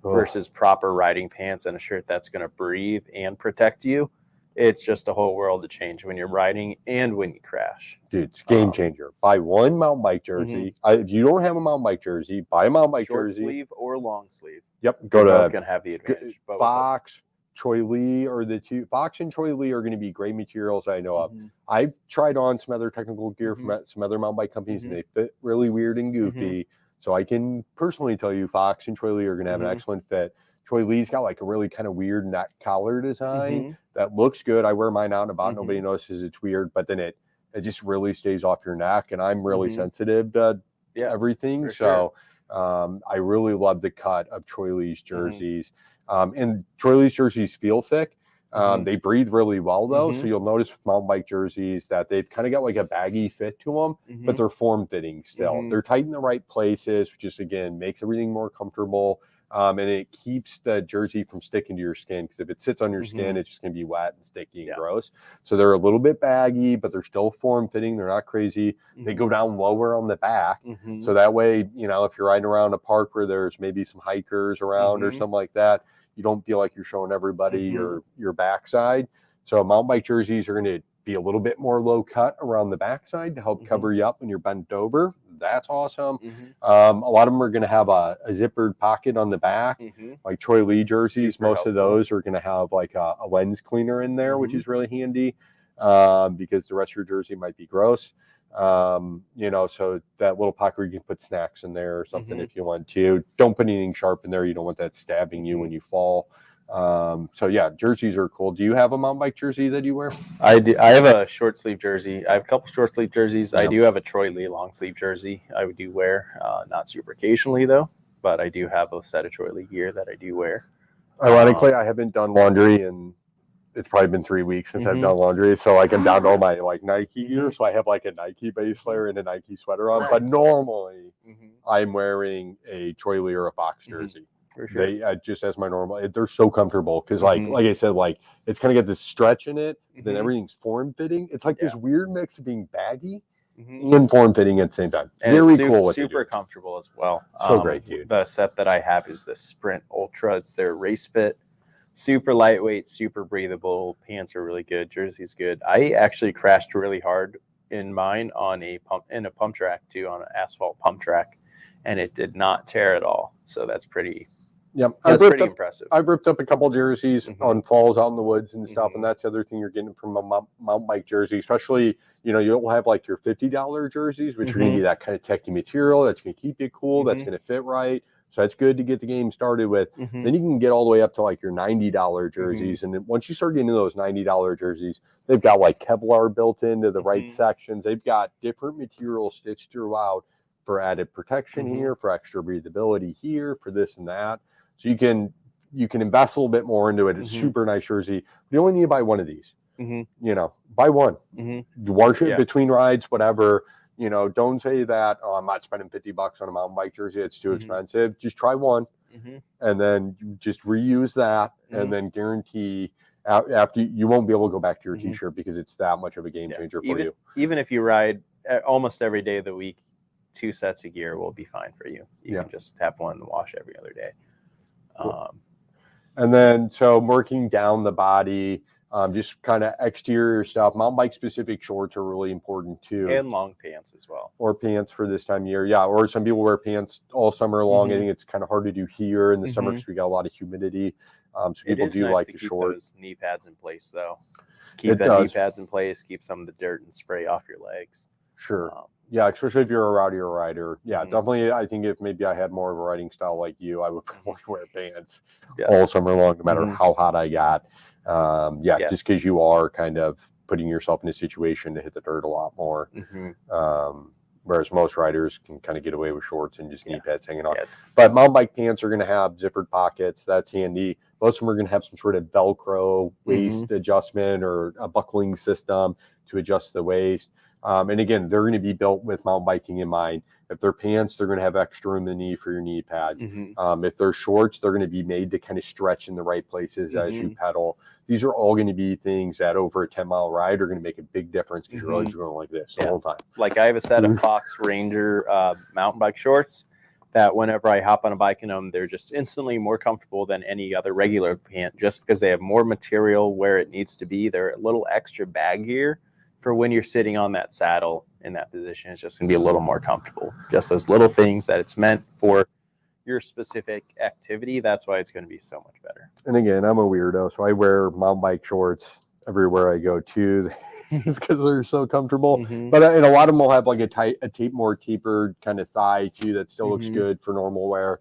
versus proper riding pants and a shirt that's going to breathe and protect you, it's just a whole world to change when you're riding and when you crash. Dude, it's a game changer. Buy one mountain bike jersey. If you don't have a mountain bike jersey, buy a mountain bike jersey. Short sleeve or long sleeve. Yep. Go to going to have the advantage. Fox, Troy Lee, or Fox and Troy Lee are going to be great materials I know of. I've tried on some other technical gear from some other mountain bike companies, and they fit really weird and goofy. So I can personally tell you Fox and Troy Lee are going to have an excellent fit. Troy Lee's got like a really kind of weird neck collar design that looks good. I wear mine out and about. Nobody notices it's weird, but then it just really stays off your neck. And I'm really sensitive to everything. So I really love the cut of Troy Lee's jerseys. And Troy Lee's jerseys feel thick. They breathe really well though. So you'll notice with mountain bike jerseys that they've kind of got like a baggy fit to them, but they're form fitting still. They're tight in the right places, which just again makes everything more comfortable. And it keeps the jersey from sticking to your skin, because if it sits on your skin, it's just going to be wet and sticky and gross. So they're a little bit baggy, but they're still form fitting. They're not crazy. They go down lower on the back. So that way, if you're riding around a park where there's maybe some hikers around or something like that, you don't feel like you're showing everybody your backside. So mountain bike jerseys are going to be a little bit more low cut around the backside to help cover you up when you're bent over. That's awesome. A lot of them are going to have a zippered pocket on the back, like Troy Lee jerseys. Most of those are going to have like a lens cleaner in there, which is really handy because the rest of your jersey might be gross. So that little pocket, you can put snacks in there or something if you want to. Don't put anything sharp in there. You don't want that stabbing you when you fall. So yeah, jerseys are cool. Do you have a mountain bike jersey that you wear? I do. I have a short sleeve jersey. I have a couple short sleeve jerseys. I do have a Troy Lee long sleeve jersey I do wear, not super occasionally though, but I do have a set of Troy Lee gear that I do wear. Ironically, I haven't done laundry and it's probably been 3 weeks since I've done laundry. So like I'm down to all my like Nike gear. So I have like a Nike base layer and a Nike sweater on, but normally I'm wearing a Troy Lee or a Fox jersey. For sure. They just as my normal, they're so comfortable because like I said, like it's kind of got this stretch in it, then everything's form fitting. It's like this weird mix of being baggy and form fitting at the same time. And very it's cool. Super comfortable as well. So great, dude. The set that I have is the Sprint Ultra. It's their race fit, super lightweight, super breathable. Pants are really good. Jersey's good. I actually crashed really hard in mine on a pump track too, on an asphalt pump track, and it did not tear at all. So that's pretty Yep. That's pretty impressive. I've ripped up a couple jerseys Mhm. on falls out in the woods and stuff, Mhm. and that's the other thing you're getting from a mountain bike jersey, especially, you'll have like your $50 jerseys, which are going to be that kind of techy material that's going to keep you cool, that's going to fit right. So that's good to get the game started with. Then you can get all the way up to like your $90 jerseys. And then once you start getting into those $90 jerseys, they've got like Kevlar built into the right sections. They've got different materials stitched throughout for added protection here, for extra breathability here, for this and that. So you can invest a little bit more into it. It's super nice jersey. You only need to buy one of these. Buy one. Wash it between rides, whatever. Don't say that, oh, I'm not spending $50 on a mountain bike jersey. It's too expensive. Just try one, and then you just reuse that, and then guarantee after you won't be able to go back to your t-shirt because it's that much of a game changer for you. Even if you ride almost every day of the week, 2 sets of gear will be fine for you. You can just have one to wash every other day. Cool. And then, so working down the body, just kind of exterior stuff. Mountain bike specific shorts are really important too. And long pants as well. Or pants for this time of year. Yeah. Or some people wear pants all summer long. I think it's kind of hard to do here in the summer because we got a lot of humidity. So people do nice like to the keep short. those knee pads in place though. Keep knee pads in place, keep some of the dirt and spray off your legs. Sure. Yeah, especially if you're a rowdier rider. Yeah, definitely. I think if maybe I had more of a riding style like you, I would probably wear pants all summer long, no matter how hot I got. Just because you are kind of putting yourself in a situation to hit the dirt a lot more. Whereas most riders can kind of get away with shorts and just knee pads hanging on. But mountain bike pants are going to have zippered pockets. That's handy. Most of them are going to have some sort of Velcro waist adjustment or a buckling system to adjust the waist. And again, they're going to be built with mountain biking in mind. If they're pants, they're going to have extra room in the knee for your knee pads. If they're shorts, they're going to be made to kind of stretch in the right places as you pedal. These are all going to be things that over a 10-mile ride are going to make a big difference because your legs are going like this the whole time. Like I have a set of Fox Ranger mountain bike shorts that whenever I hop on a bike in them, they're just instantly more comfortable than any other regular pant just because they have more material where it needs to be. They're a little extra baggier for when you're sitting on that saddle in that position. It's just going to be a little more comfortable. Just those little things that it's meant for your specific activity. That's why it's going to be so much better. And again, I'm a weirdo, so I wear mountain bike shorts everywhere I go too. It's because they're so comfortable. But and a lot of them will have like a more tapered kind of thigh too that still looks good for normal wear.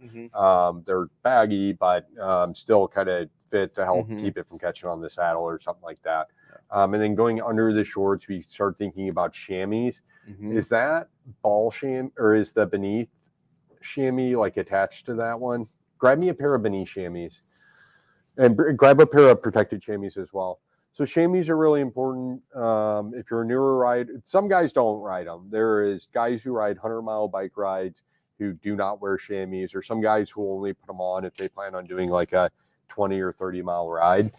They're baggy, but still kind of fit to help keep it from catching on the saddle or something like that. And then going under the shorts, we start thinking about chamois. Is that ball chamois or is the beneath chamois like attached to that one? Grab me a pair of beneath chamois and grab a pair of protected chamois as well. So chamois are really important. If you're a newer rider, some guys don't ride them. There is guys who ride 100-mile bike rides who do not wear chamois, or some guys who only put them on if they plan on doing like a 20 or 30-mile ride.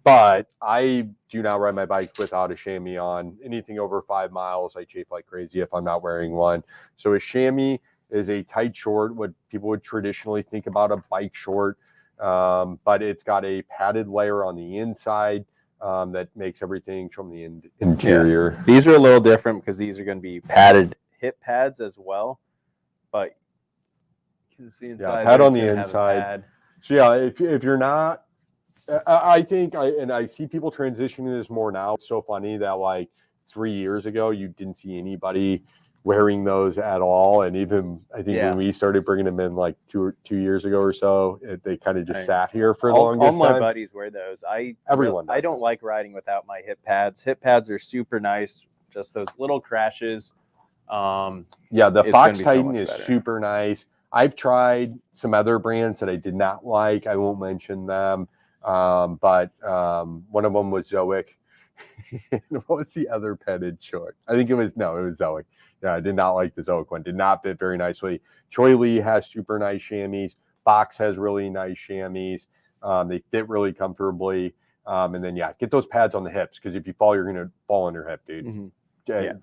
But I do not ride my bike without a chamois on. Anything over 5 miles, I chafe like crazy if I'm not wearing one. So a chamois is a tight short, what people would traditionally think about a bike short, but it's got a padded layer on the inside that makes everything from the interior. Yeah. These are a little different because these are going to be padded hip pads as well, but you can see inside. Pad on the inside. So yeah, if you're not, I think I see people transitioning this more now. It's so funny that like 3 years ago you didn't see anybody wearing those at all, and even I think when we started bringing them in like two years ago or so, they kind of just sat here for the longest time. All my buddies wear those. Everyone. I don't like riding without my hip pads. Hip pads are super nice. Just those little crashes. The Fox Titan is super nice. I've tried some other brands that I did not like. I won't mention them. But one of them was Zoic. What was the other padded short? I think it was Zoic. Yeah, I did not like the Zoic one. Did not fit very nicely. Choi Lee has super nice chamois. Fox has really nice chamois. They fit really comfortably. And then get those pads on the hips because if you fall, you're gonna fall on your hip, dude.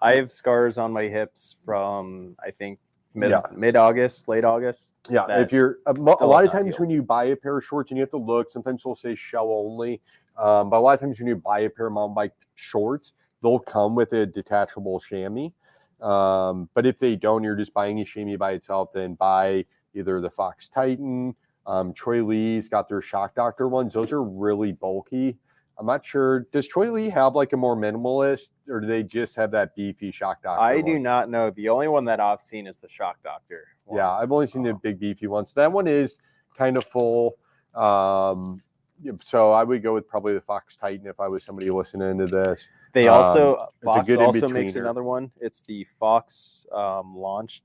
I have scars on my hips from I think mid-August, late August. Yeah, if you're a lot of times when you buy a pair of shorts and you have to look, sometimes they'll say shell only. But a lot of times when you buy a pair of mountain bike shorts, they'll come with a detachable chamois. But if they don't, you're just buying a chamois by itself, then buy either the Fox Titan, Troy Lee's got their Shock Doctor ones. Those are really bulky. I'm not sure. Does Troy Lee have like a more minimalist, or do they just have that beefy Shock Doctor I one? do not know. The only one that I've seen is the Shock Doctor one. Yeah, I've only seen the big beefy ones. That one is kind of full. So I would go with probably the Fox Titan if I was somebody listening to this. They also a Fox good also makes in-betweener. another one. It's the Fox Launch,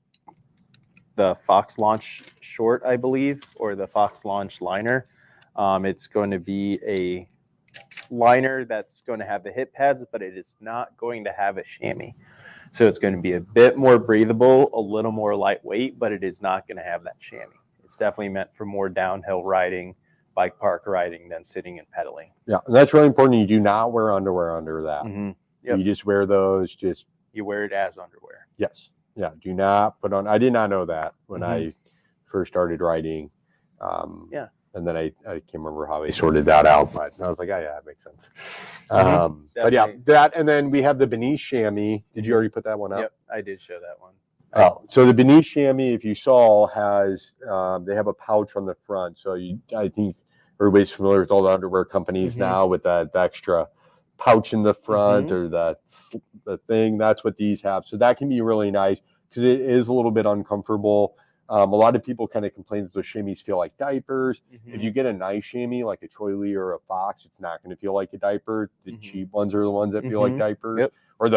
the Fox Launch Short, I believe, or the Fox Launch Liner. It's going to be a liner that's going to have the hip pads, but it is not going to have a chamois. So it's going to be a bit more breathable, a little more lightweight, but it is not going to have that chamois. It's definitely meant for more downhill riding, bike park riding than sitting and pedaling. Yeah, and that's really important. You do not wear underwear under that. Yep. You just wear those. You wear it as underwear. Yes. Yeah. Do not put on. I did not know that when I first started riding. Yeah. And then I can't remember how they sorted that out, but I was like, oh, yeah, that makes sense. But yeah, Definitely. that, and then we have the Beneath chamois. Did you already put that one up? Yep, I did show that one. Oh, so the Beneath chamois, if you saw, has they have a pouch on the front. So I think everybody's familiar with all the underwear companies now with the extra pouch in the front or the thing. That's what these have. So that can be really nice because it is a little bit uncomfortable. A lot of people kind of complain that those chamois feel like diapers. If you get a nice chamois like a Troy Lee or a Fox, it's not going to feel like a diaper. The cheap ones are the ones that feel like diapers. Yep. Or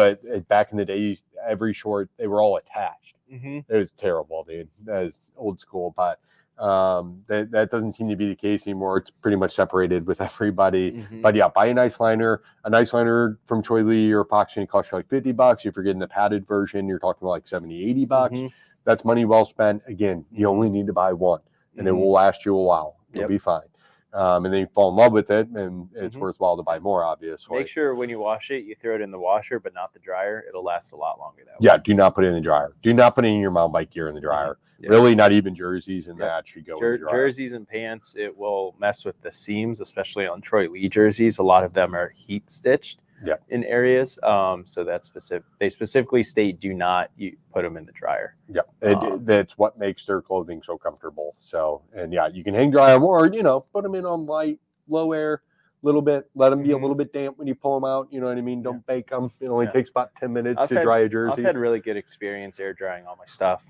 back in the days, every short, they were all attached. It was terrible, dude. That is old school, but that doesn't seem to be the case anymore. It's pretty much separated with everybody. But yeah, buy a nice liner. A nice liner from Troy Lee or Fox can cost you like $50. If you're getting the padded version, you're talking about like $70, $80. That's money well spent. Again, you only need to buy one, and it will last you a while. You'll be fine. And then you fall in love with it, and it's worthwhile to buy more, obviously. Make sure when you wash it, you throw it in the washer, but not the dryer. It'll last a lot longer that way. Yeah, do not put it in the dryer. Do not put any of your mountain bike gear in the dryer. Really, not even jerseys and that should go in the dryer. Jerseys and pants, it will mess with the seams, especially on Troy Lee jerseys. A lot of them are heat stitched in areas. So that's specific. They specifically state do not put them in the dryer. That's what makes their clothing so comfortable. So, and yeah, you can hang dry them or, put them in on light, low air, little bit, let them be a little bit damp when you pull them out. You know what I mean? Don't bake them. It only takes about 10 minutes to dry a jersey. I've had really good experience air drying all my stuff.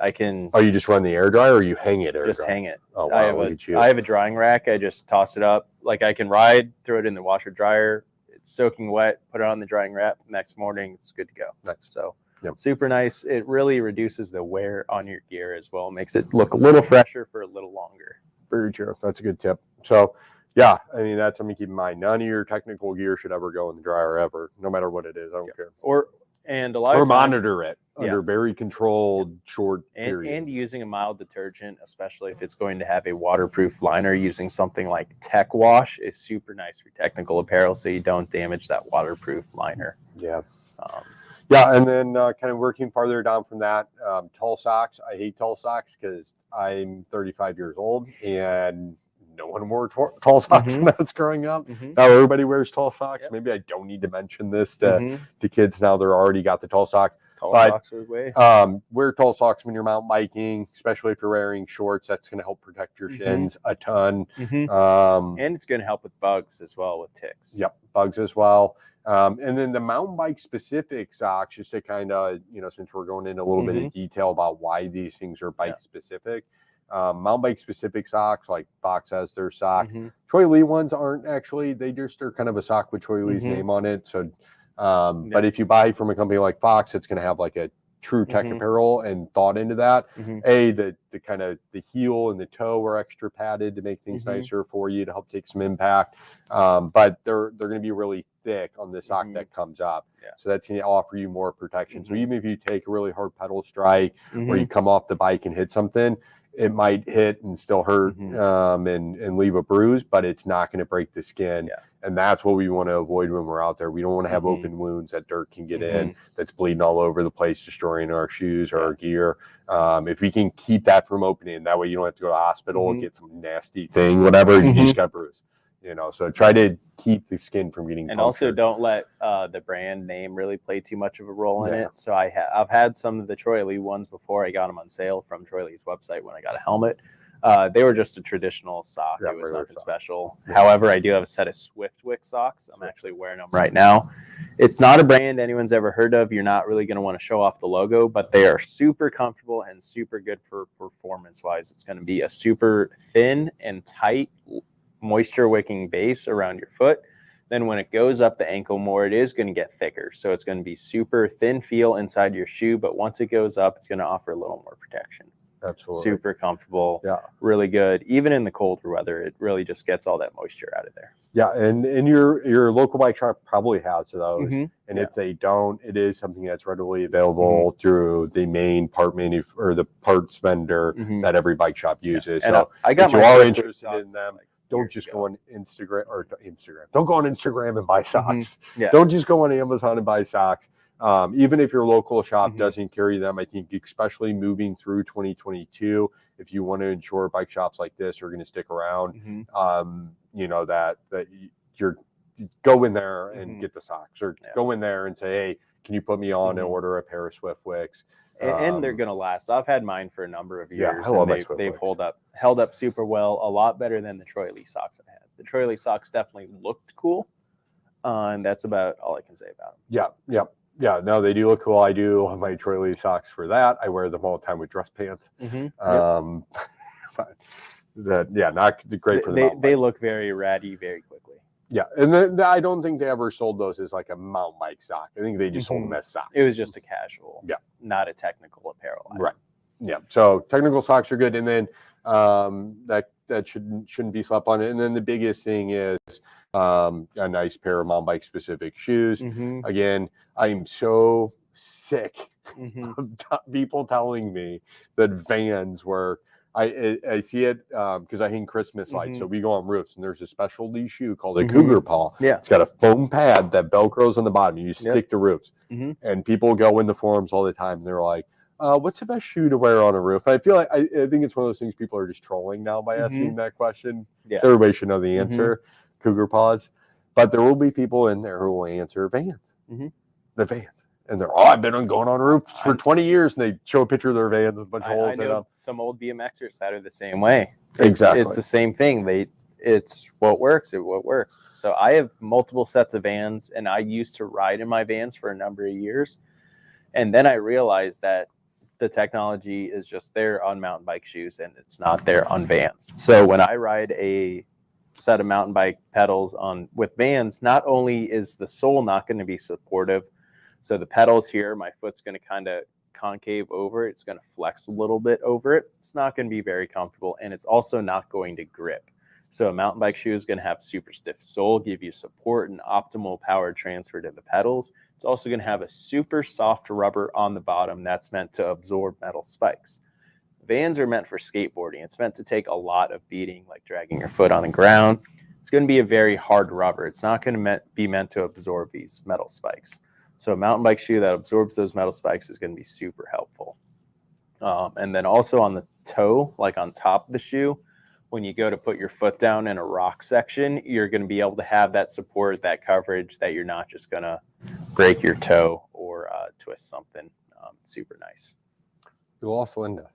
I can. Oh, you just run the air dryer or you hang it? Hang it. Oh, wow. Look at you. I have a drying rack. I just toss it up. Like I can ride, throw it in the washer dryer. It's soaking wet, put it on the drying rack. Next morning, it's good to go. Nice. So super nice. It really reduces the wear on your gear as well. Makes it look a little fresher for a little longer. Very true. That's a good tip. So, yeah, I mean, that's something to keep in mind. None of your technical gear should ever go in the dryer ever, no matter what it is. I don't care. Or monitor it under very controlled short period. And using a mild detergent, especially if it's going to have a waterproof liner, using something like Tech Wash is super nice for technical apparel, so you don't damage that waterproof liner. Yeah. And then kind of working farther down from that, tall socks. I hate tall socks because I'm 35 years old and no one wore tall socks when I was growing up. Now everybody wears tall socks. Maybe I don't need to mention this to kids now. They're already got the tall sock. Socks are way. Wear tall socks when you're mountain biking, especially if you're wearing shorts. That's going to help protect your shins a ton. And it's going to help with bugs as well, with ticks. Yep, bugs as well. And then the mountain bike specific socks, just to kind of, since we're going into a little bit of detail about why these things are bike specific. Mountain bike specific socks, like Fox has their socks. Troy Lee ones aren't actually. They just are kind of a sock with Troy Lee's name on it. So, but if you buy from a company like Fox, it's going to have like a true tech apparel and thought into that. The kind of the heel and the toe are extra padded to make things nicer for you to help take some impact. But they're going to be really thick on the sock that comes up. So that's going to offer you more protection. So even if you take a really hard pedal strike or you come off the bike and hit something, it might hit and still hurt and leave a bruise, but it's not going to break the skin. And that's what we want to avoid when we're out there. We don't want to have open wounds that dirt can get in, that's bleeding all over the place, destroying our shoes or our gear. If we can keep that from opening, that way you don't have to go to the hospital and get some nasty thing, whatever, you just got bruised. You know, so try to keep the skin from getting And punctured. also don't let the brand name really play too much of a role in Yeah. it. So I've had some of the Troy Lee ones before. I got them on sale from Troy Lee's website when I got a helmet. They were just a traditional sock. Yeah, It was regular nothing sock. special. Yeah. However, I do have a set of Wick socks. I'm actually wearing them right now. It's not a brand anyone's ever heard of. You're not really going to want to show off the logo, but they are super comfortable and super good for performance-wise. It's going to be a super thin and tight moisture wicking base around your foot. Then when it goes up the ankle more, it is going to get thicker. So it's going to be super thin feel inside your shoe, but once it goes up, it's going to offer a little more protection. Absolutely. Super comfortable. Yeah. Really good. Even in the colder weather, it really just gets all that moisture out of there. Yeah, and your local bike shop probably has those. Mhm. And Yeah. if they don't, it is something that's readily available through the main or the parts vendor Mhm. that every bike shop uses. And So I got if you my are Wick interested in socks, them, like, don't years just ago. go on Instagram. Don't go on Instagram and buy socks. Yeah. Don't just go on Amazon and buy socks. Even if your local shop Mhm. doesn't carry them, I think especially moving through 2022, if you want to ensure bike shops like this are going to stick around, you know, that you're go in there and get the socks, or go in there and say, hey, can you put me on and order a pair of Swift Wicks? And they're gonna last. I've had mine for a number of years, I love my and Swift they've Wicks. held up super well, a lot better than the Troy Lee socks I had. The Troy Lee socks definitely looked cool, and that's about all I can say about them. Yeah, no, they do look cool. I do love my Troy Lee socks for that. I wear them all the time with dress pants. But not great for the mountain They bike. look very ratty very quickly. Yeah, and then I don't think they ever sold those as like a mountain bike sock. I think they just sold them as socks. It was just a casual, Yeah, not a technical apparel line. Right. Yeah. So technical socks are good, and then that shouldn't be slept on. And then the biggest thing is a nice pair of mountain bike specific shoes. Again, I'm so sick of people telling me that Vans were. I see it because I hang Christmas lights. So we go on roofs, and there's a specialty shoe called a Cougar Paw. Yeah. It's got a foam pad that velcros on the bottom. You stick to roofs. And people go in the forums all the time. And they're like, what's the best shoe to wear on a roof? I feel like I think it's one of those things people are just trolling now by asking that question. Yeah. So everybody should know the answer. Cougar Paws. But there will be people in there who will answer Vans. The Vans. And they're, I've been going on roofs for 20 years, and they show a picture of their Vans with a bunch of holes in them. Some old BMXers that are the same way. Exactly. It's the same thing. It's what works. What works. So I have multiple sets of Vans, and I used to ride in my Vans for a number of years. And then I realized that the technology is just there on mountain bike shoes, and it's not there on Vans. So when I ride a set of mountain bike pedals with Vans, not only is the sole not going to be supportive, so the pedals here, my foot's going to kind of concave over. It's going to flex a little bit over it. It's not going to be very comfortable, and it's also not going to grip. So a mountain bike shoe is going to have super stiff sole, give you support and optimal power transfer to the pedals. It's also going to have a super soft rubber on the bottom that's meant to absorb metal spikes. Vans are meant for skateboarding. It's meant to take a lot of beating, like dragging your foot on the ground. It's going to be a very hard rubber. It's not going to be meant to absorb these metal spikes. So a mountain bike shoe that absorbs those metal spikes is going to be super helpful. And then also on the toe, like on top of the shoe, when you go to put your foot down in a rock section, you're going to be able to have that support, that coverage, that you're not just going to break your toe or twist something. Super nice. You lost Linda.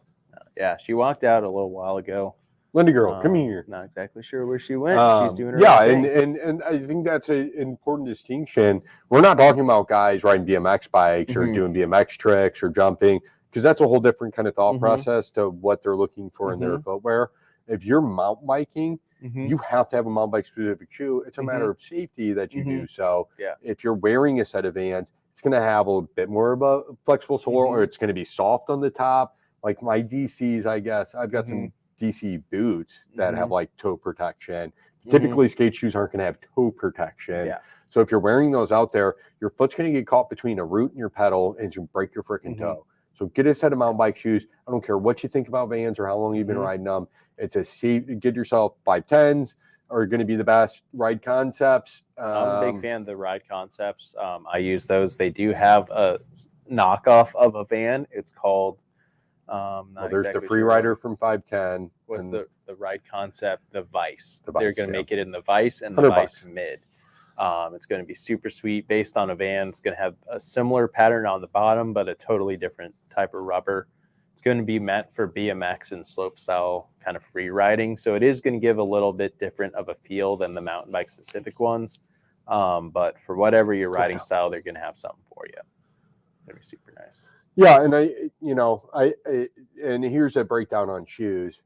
Yeah, she walked out a little while ago. Linda girl, come here. Not exactly sure where she went. She's doing her own thing. and I think that's an important distinction. We're not talking about guys riding BMX bikes or doing BMX tricks or jumping, because that's a whole different kind of thought process to what they're looking for in their footwear. If you're mountain biking, you have to have a mountain bike specific shoe. It's a matter of safety that you do so. If you're wearing a set of Vans, it's going to have a little bit more of a flexible sole, or it's going to be soft on the top. Like my DCs, I guess I've got some DC boots that have like toe protection. Typically skate shoes aren't going to have toe protection. So if you're wearing those out there, your foot's going to get caught between a root and your pedal, and you break your freaking toe. So get a set of mountain bike shoes. I don't care what you think about Vans or how long you've been riding them. It's a safe. Get yourself 510s are going to be the best. Ride Concepts. I'm a big fan of the Ride Concepts. I use those. They do have a knockoff of a Van. It's called Not Well, there's exactly the Free sure. Rider from 510. What's and the ride concept? The Vice. The They're Vice, going to yeah. make it in the Vice and the $100. Vice Mid. It's going to be super sweet, based on a van. It's going to have a similar pattern on the bottom, but a totally different type of rubber. It's going to be meant for BMX and slopestyle kind of free riding. So it is going to give a little bit different of a feel than the mountain bike specific ones. But for whatever your riding style, they're going to have something for you. It's going to be super nice. Yeah, and and here's a breakdown on shoes.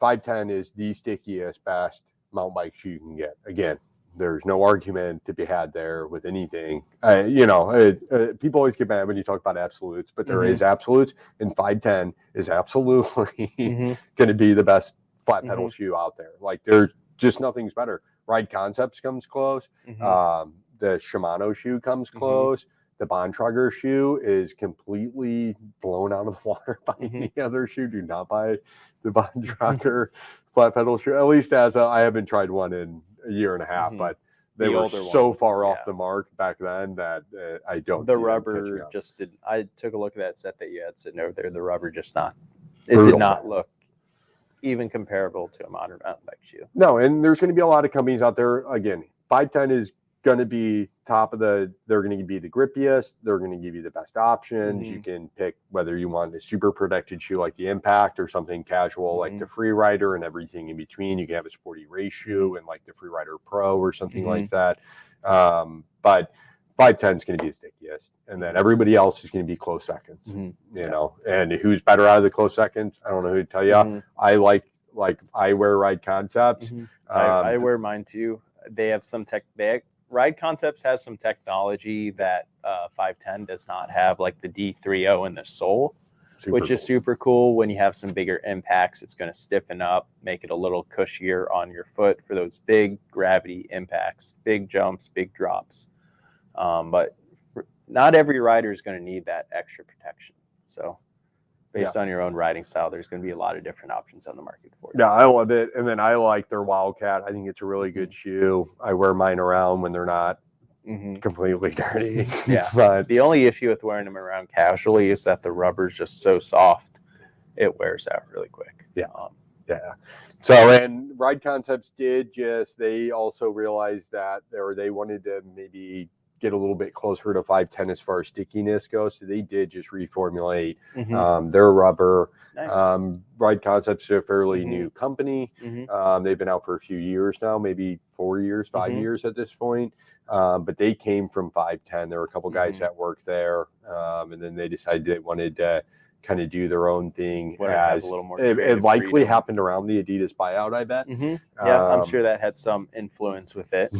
510 is the stickiest, best mountain bike shoe you can get. Again, there's no argument to be had there with anything. People always get mad when you talk about absolutes, but there is absolutes, and 510 is absolutely going to be the best flat pedal shoe out there. Like, there's just nothing's better. Ride Concepts comes close. The Shimano shoe comes close. The Bontrager shoe is completely blown out of the water by any other shoe. Do not buy the Bontrager flat pedal shoe. At least I haven't tried one in a year and a half, but they were so far off the mark back then that I don't. The rubber just didn't. I took a look at that set that you had sitting over there. The rubber just not. It Brutal. did not look even comparable to a modern mountain bike shoe. No, and there's going to be a lot of companies out there. Again, 510 is going to be top of they're going to be the grippiest. They're going to give you the best options. You can pick whether you want a super protected shoe like the Impact or something casual like the Free Rider and everything in between. You can have a sporty race shoe and like the Free Rider Pro or something like that. But 510 is going to be the stickiest, and then everybody else is going to be close seconds. You know, and who's better out of the close seconds? I don't know who to tell you. I like eyewear Ride Concepts. I wear mine too. They have some Ride Concepts has some technology that 510 does not have, like the D30 in the sole, which is super cool. When you have some bigger impacts, it's going to stiffen up, make it a little cushier on your foot for those big gravity impacts, big jumps, big drops. But not every rider is going to need that extra protection. So based on your own riding style, there's going to be a lot of different options on the market for you. Yeah, I love it. And then I like their Wildcat. I think it's a really good shoe. I wear mine around when they're not completely dirty. But the only issue with wearing them around casually is that the rubber's just so soft, it wears out really quick. So, and Ride Concepts they also realized that, or they wanted to maybe get a little bit closer to 510 as far as stickiness goes. So they did just reformulate their rubber. Nice. Ride Concepts is a fairly new company. They've been out for a few years now, maybe 4 years, 5 years at this point. But they came from 510. There were a couple guys that worked there. And then they decided they wanted to kind of do their own thing. As a little more it likely happened around the Adidas buyout, I bet. I'm sure that had some influence with it.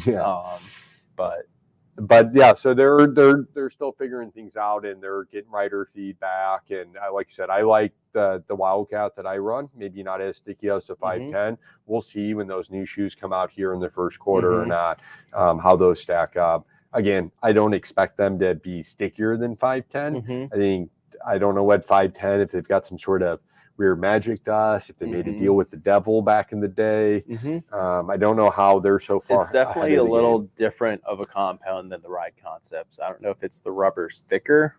But yeah, so they're still figuring things out, and they're getting rider feedback. And like I said, I like the Wildcat that I run. Maybe not as sticky as the 510. We'll see when those new shoes come out here in the first quarter or not, how those stack up. Again, I don't expect them to be stickier than 510. I don't know what 510, if they've got some sort of weird magic dust, if they made a deal with the devil back in the day. I don't know how they're so far. It's definitely a little different of a compound than the Ride Concepts. I don't know if it's the rubber's thicker.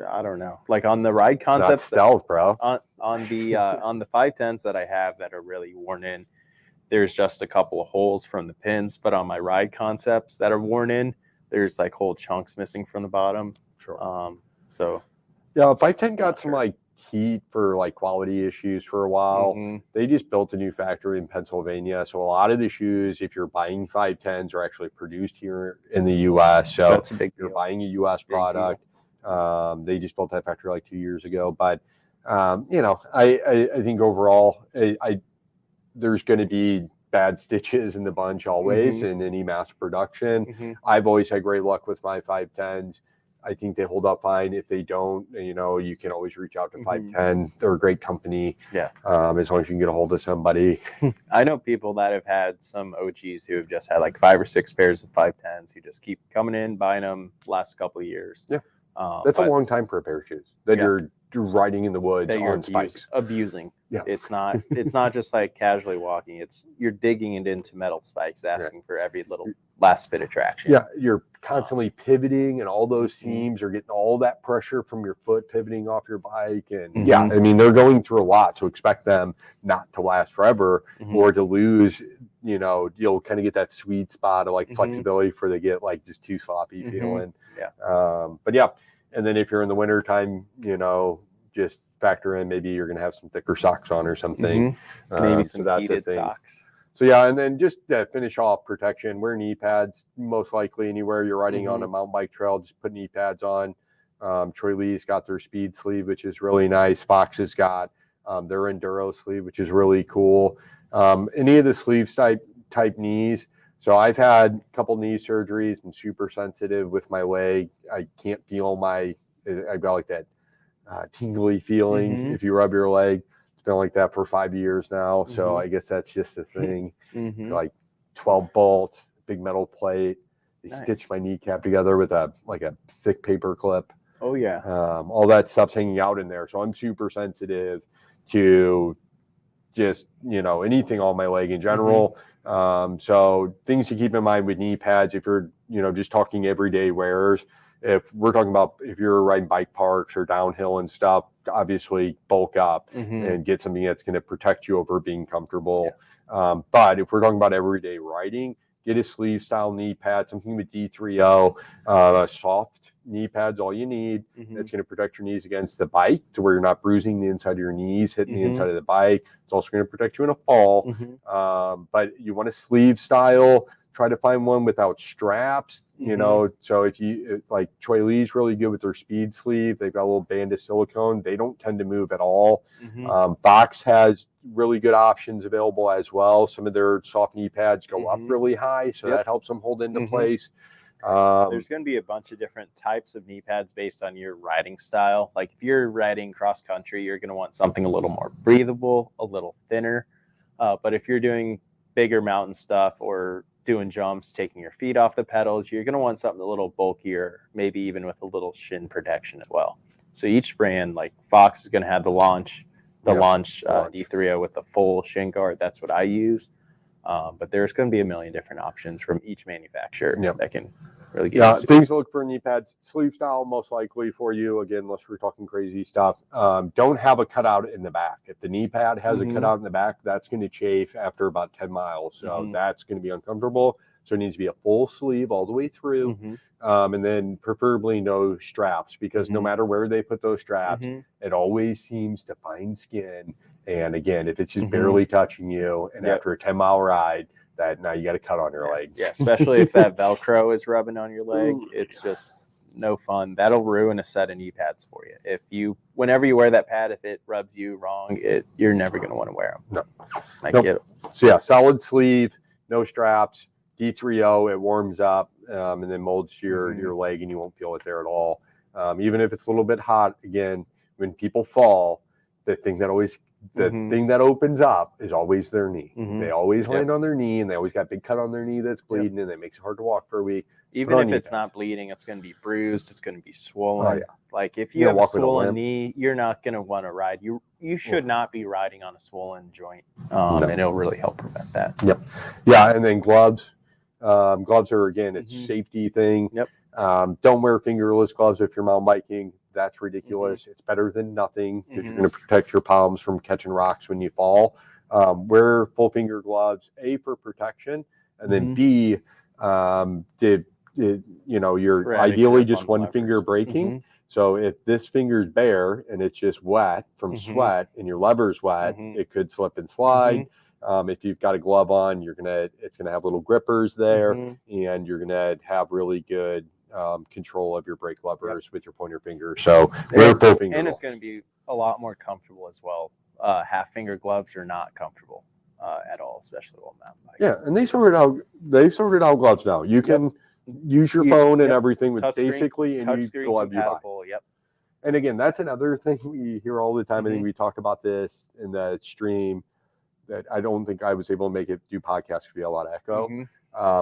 I don't know. Like on the Ride Concepts, stealth, bro. On the 510s that I have that are really worn in, there's just a couple of holes from the pins. But on my Ride Concepts that are worn in, there's like whole chunks missing from the bottom. So yeah, 510 got some like heat for like quality issues for a while. They just built a new factory in Pennsylvania, so a lot of the shoes, if you're buying 510s, are actually produced here in the U.S. So that's a big deal. You're buying a U.S. product. They just built that factory like 2 years ago. But I think overall, there's going to be bad stitches in the bunch always in any mass production. I've always had great luck with my 510s. I think they hold up fine. If they don't, you can always reach out to 510. They're a great company. As long as you can get a hold of somebody. I know people that have had some OGs who have just had like 5 or 6 pairs of 510s who just keep coming in, buying them last couple of years. That's a but long time for a pair of shoes that Yeah. you're riding in the woods that you're on spikes. abusing. Yeah. It's not just like casually walking. You're digging it into metal spikes, asking for every little last bit of traction. Yeah, you're constantly pivoting, and all those Mhm. seams are getting all that pressure from your foot pivoting off your bike. And Mhm. yeah, I mean, they're going through a lot. So expect them not to last forever Mhm. or to lose. You'll kind of get that sweet spot of like Mhm. flexibility before they get like just too sloppy Mhm. feeling. Yeah. But yeah, and then if you're in the winter time, just factor in maybe you're going to have some thicker socks on or something. Mhm. Maybe So some that's a heated thing. socks. So yeah, and then just finish off protection. Wear knee pads. Most likely anywhere you're riding on a mountain bike trail, just put knee pads on. Troy Lee's got their speed sleeve, which is really nice. Fox has got their enduro sleeve, which is really cool. Any of the sleeves type knees. So I've had a couple knee surgeries. I'm super sensitive with my leg. I can't feel I've got like that tingly feeling Mhm. if you rub your leg. Been like that for 5 years now, so Mhm. I guess that's just a thing. Mhm. Like 12 bolts, big metal plate. They Nice. stitched my kneecap together with a thick paper clip. Oh yeah. All that stuff's hanging out in there, so I'm super sensitive to just anything on my leg in general. So things to keep in mind with knee pads if you're just talking everyday wearers. If we're talking about if you're riding bike parks or downhill and stuff, obviously bulk up Mhm. and get something that's going to protect you over being comfortable. But if we're talking about everyday riding, get a sleeve style knee pad, something with D3O, soft knee pads, all you need. Mhm. It's going to protect your knees against the bike to where you're not bruising the inside of your knees, hitting the Mhm. inside of the bike. It's also going to protect you in a fall. Mhm. But you want a sleeve style. Try to find one without straps, So if like Troy Lee's really good with their speed sleeve. They've got a little band of silicone. They don't tend to move at all. Mhm. Fox has really good options available as well. Some of their soft knee pads go up Mhm. really high, so Yep. that helps them hold into Mhm. place. There's going to be a bunch of different types of knee pads based on your riding style. Like if you're riding cross country, you're going to want something a little more breathable, a little thinner. But if you're doing bigger mountain stuff or doing jumps, taking your feet off the pedals, you're going to want something a little bulkier, maybe even with a little shin protection as well. So each brand, like Fox is going to have the launch D3O with the full shin guard. That's what I use. But there's going to be a million different options from each manufacturer that can really get you. Things to look for knee pads. Sleeve style, most likely for you. Again, unless we're talking crazy stuff. Don't have a cutout in the back. If the knee pad has a cutout in the back, that's going to chafe after about 10 miles. So that's going to be uncomfortable. So it needs to be a full sleeve all the way through. And then preferably no straps, because no matter where they put those straps, it always seems to find skin. And again, if it's just barely touching you, and after a 10-mile ride, that now you got a cut on your leg. Yeah, especially if that Velcro is rubbing on your leg, it's just no fun. That'll ruin a set of knee pads for you. Whenever you wear that pad, if it rubs you wrong, you're never going to want to wear them. No. So yeah, solid sleeve, no straps, D3O, it warms up and then molds to your leg, and you won't feel it there at all. Even if it's a little bit hot, again, when people fall, the thing that opens up is always their knee. They always land on their knee, and they always got a big cut on their knee that's bleeding, and that makes it hard to walk for a week. Even if it's not bleeding, it's going to be bruised. It's going to be swollen. Oh, yeah. Like if you have a swollen knee, you're not going to want to ride. You should not be riding on a swollen joint, and it'll really help prevent that. Yep. Yeah, and then gloves. Gloves are, again, it's a safety thing. Yep. Don't wear fingerless gloves if you're mountain biking. That's ridiculous. It's better than nothing, because you're going to protect your palms from catching rocks when you fall. Wear full finger gloves, A, for protection, and then B, you're ideally just one finger braking. So if this finger's bare and it's just wet from sweat and your lever's wet, it could slip and slide. If you've got a glove on, it's gonna have little grippers there, and you're gonna have really good control of your brake levers with your pointer finger. So wear full finger. And it's going to be a lot more comfortable as well. Half finger gloves are not comfortable at all, especially on mountain bike. Yeah, and they sorted out gloves now. You can use your phone and everything with basically any glove you buy. Yep. And again, that's another thing we hear all the time. I think we talked about this in the stream. that I don't think I was able to make it do podcasts because we had a lot of echo. Mhm.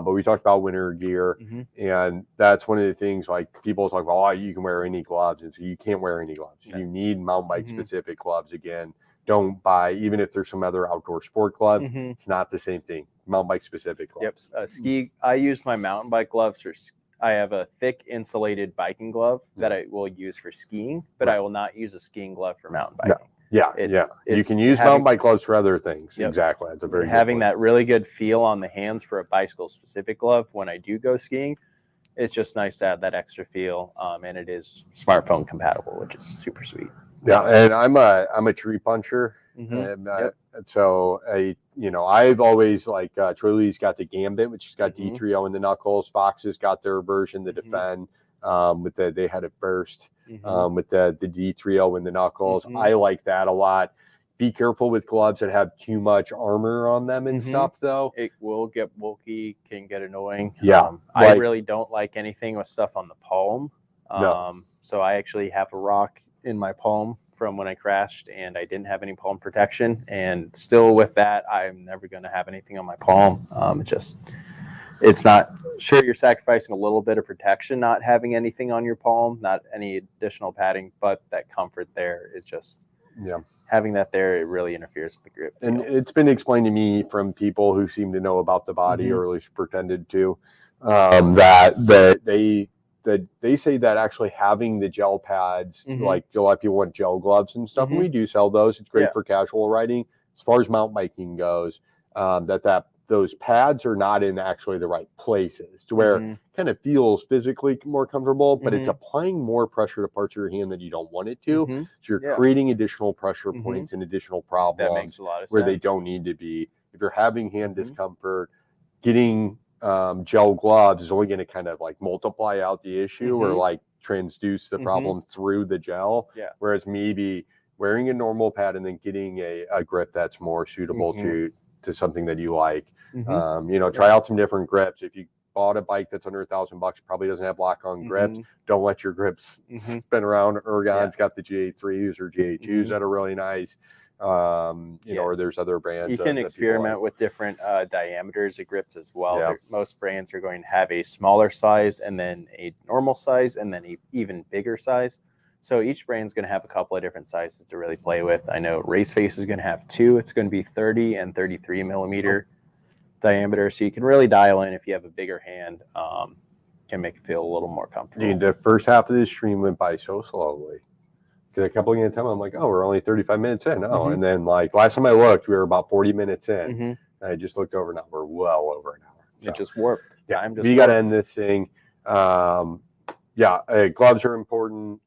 But we talked about winter gear, Mhm. and that's one of the things. Like people talk about, oh, you can wear any gloves, and so you can't wear any gloves. No. You need mountain bike Mhm. specific gloves. Again, don't buy, even if there's some other outdoor sport glove. Mhm. It's not the same thing. Mountain bike specific Yep. gloves. I use my mountain bike gloves for. I have a thick insulated biking glove that Yeah. I will use for skiing, but Right. I will not use a skiing glove for mountain No. biking. Yeah, It's- you it's can use having- mountain bike gloves for other things. Yep. Exactly. That's a very Having good point. that really good feel on the hands for a bicycle specific glove when I do go skiing. It's just nice to have that extra feel, and it is smartphone compatible, which is super sweet. Yeah, and I'm a tree puncher. Mhm. And, so I've always like Troy's got the Gambit, which has got Mhm. D3O in the knuckles. Fox has got their version, the Mhm. Defend, with they had it burst Mhm. with the D3O in the knuckles. Mhm. I like that a lot. Be careful with gloves that have too much armor on them and Mhm. stuff, though. It will get bulky, can get annoying. Yeah, I like- really don't like anything with stuff on the palm. No. So I actually have a rock in my palm from when I crashed, and I didn't have any palm protection. And still, with that, I'm never going to have anything on my palm. It's not sure you're sacrificing a little bit of protection, not having anything on your palm, not any additional padding, but that comfort there is just. Yeah. Having that there, it really interferes with the grip feel. And it's been explained to me from people who seem to know about the body, Mhm. or at least pretended to, that they say that actually having the gel pads, Mhm. like a lot of people want gel gloves and stuff, and Mhm. we do sell those. It's great Yeah. for casual riding. As far as mountain biking goes, those pads are not in actually the right places to where Mhm. it kind of feels physically more comfortable, but it's Mhm. applying more pressure to parts of your hand that you don't want it to. Mhm. So you're Yeah. creating additional pressure Mhm. points and additional That problems makes a lot of where sense. they don't need to be. If you're having hand Mhm. discomfort, getting gel gloves is only going to kind of like multiply out the issue, or Mhm. like transduce the Mhm. problem through the gel. Yeah. Whereas maybe wearing a normal pad and then getting a grip that's more suitable Mhm. to something that you like. Mhm. Try out some different grips. If you bought a bike that's under $1,000, probably doesn't have lock-on grips. Mhm. Don't let your grips Mhm. spin around. Ergon's Yeah. got the GA3s or GA2s Mhm. that are really nice. Yeah. Or there's other brands. You can that people experiment like. with different diameters of grips as well. Yeah. Most brands are going to have a smaller size and then a normal size and then an even bigger size. So each brand's going to have a couple of different sizes to really play with. I know Raceface is going to have two. It's going to be 30 and 33 millimeter diameter. So you can really dial in if you have a bigger hand. Can make it feel a little more comfortable. Dude, the first half of this stream went by so slowly. Because a couple of time, I'm like, oh, we're only 35 minutes in. Oh, Mhm. and then like last time I looked, we were about 40 minutes in. Mhm. I just looked over now. We're well over an hour. It just warped. Yeah, Time just we got to warped. end this thing. Gloves are important.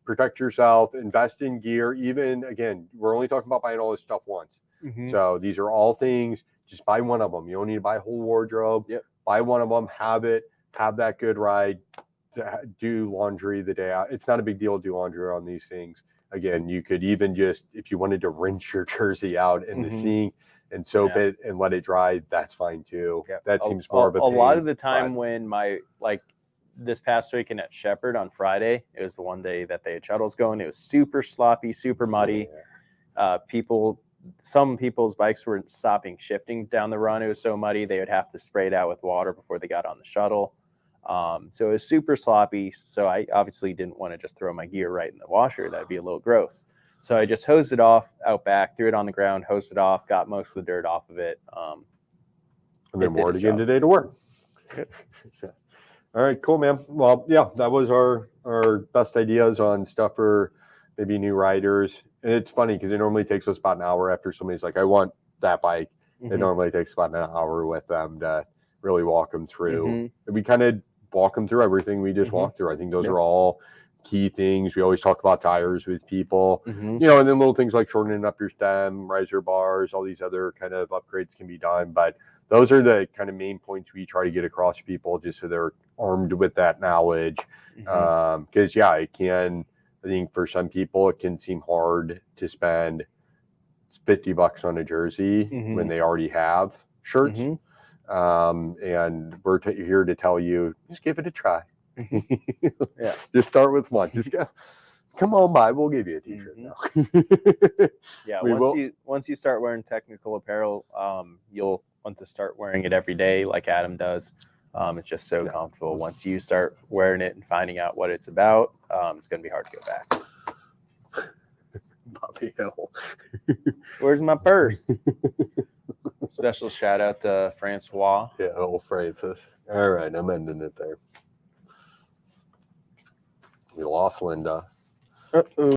Protect yourself. Invest in gear. Even again, we're only talking about buying all this stuff once. Mhm. So these are all things. Just buy one of them. You don't need to buy a whole wardrobe. Yep. Buy one of them. Have it. Have that good ride. Do laundry the day out. It's not a big deal to do laundry on these things. Again, you could even just, if you wanted to rinse your jersey out in the Mhm. sink and soak it and let it dry, that's fine too. Yep. That seems more of a pain, lot of the time but- when this past weekend at Shepherd on Friday, it was the one day that they had shuttles going. It was super sloppy, super muddy. Some people's bikes were stopping shifting down the run. It was so muddy they would have to spray it out with water before they got on the shuttle. So it was super sloppy. So I obviously didn't want to just throw my gear right in the washer. That'd be a little gross. So I just hosed it off out back, threw it on the ground, hosed it off, got most of the dirt off of it. And then it did wore it its again job. today to work. All right, cool, man. Well, yeah, that was our best ideas on stuff for maybe new riders. And it's funny because it normally takes us about an hour after somebody's like, I want that bike. It Mhm. normally takes about an hour with them to really walk them through. Mhm. And we kind of walk them through everything we just Mhm. walked through. I think those Yep. are all key things. We always talk about tires with people, Mhm. and then little things like shortening up your stem, riser bars, all these other kind of upgrades can be done. But those are the kind of main points we try to get across to people just so they're armed with that knowledge. Mhm. Because, it can, I think for some people, it can seem hard to spend $50 on a jersey Mhm. when they already have shirts. Mhm. And we're here to tell you, just give it a try. Yeah. Just start with one. Just go. Come on by, we'll give you a t-shirt now. Yeah, We will- once you start wearing technical apparel, you'll want to start wearing it every day, like Adam does. It's just so comfortable. Once you start wearing it and finding out what it's about, it's going to be hard to go back. Bobby Hill. Where's my purse? Special shout out to Francois. Yeah, old Francis. All right, I'm ending it there. We lost Linda. Uh-oh.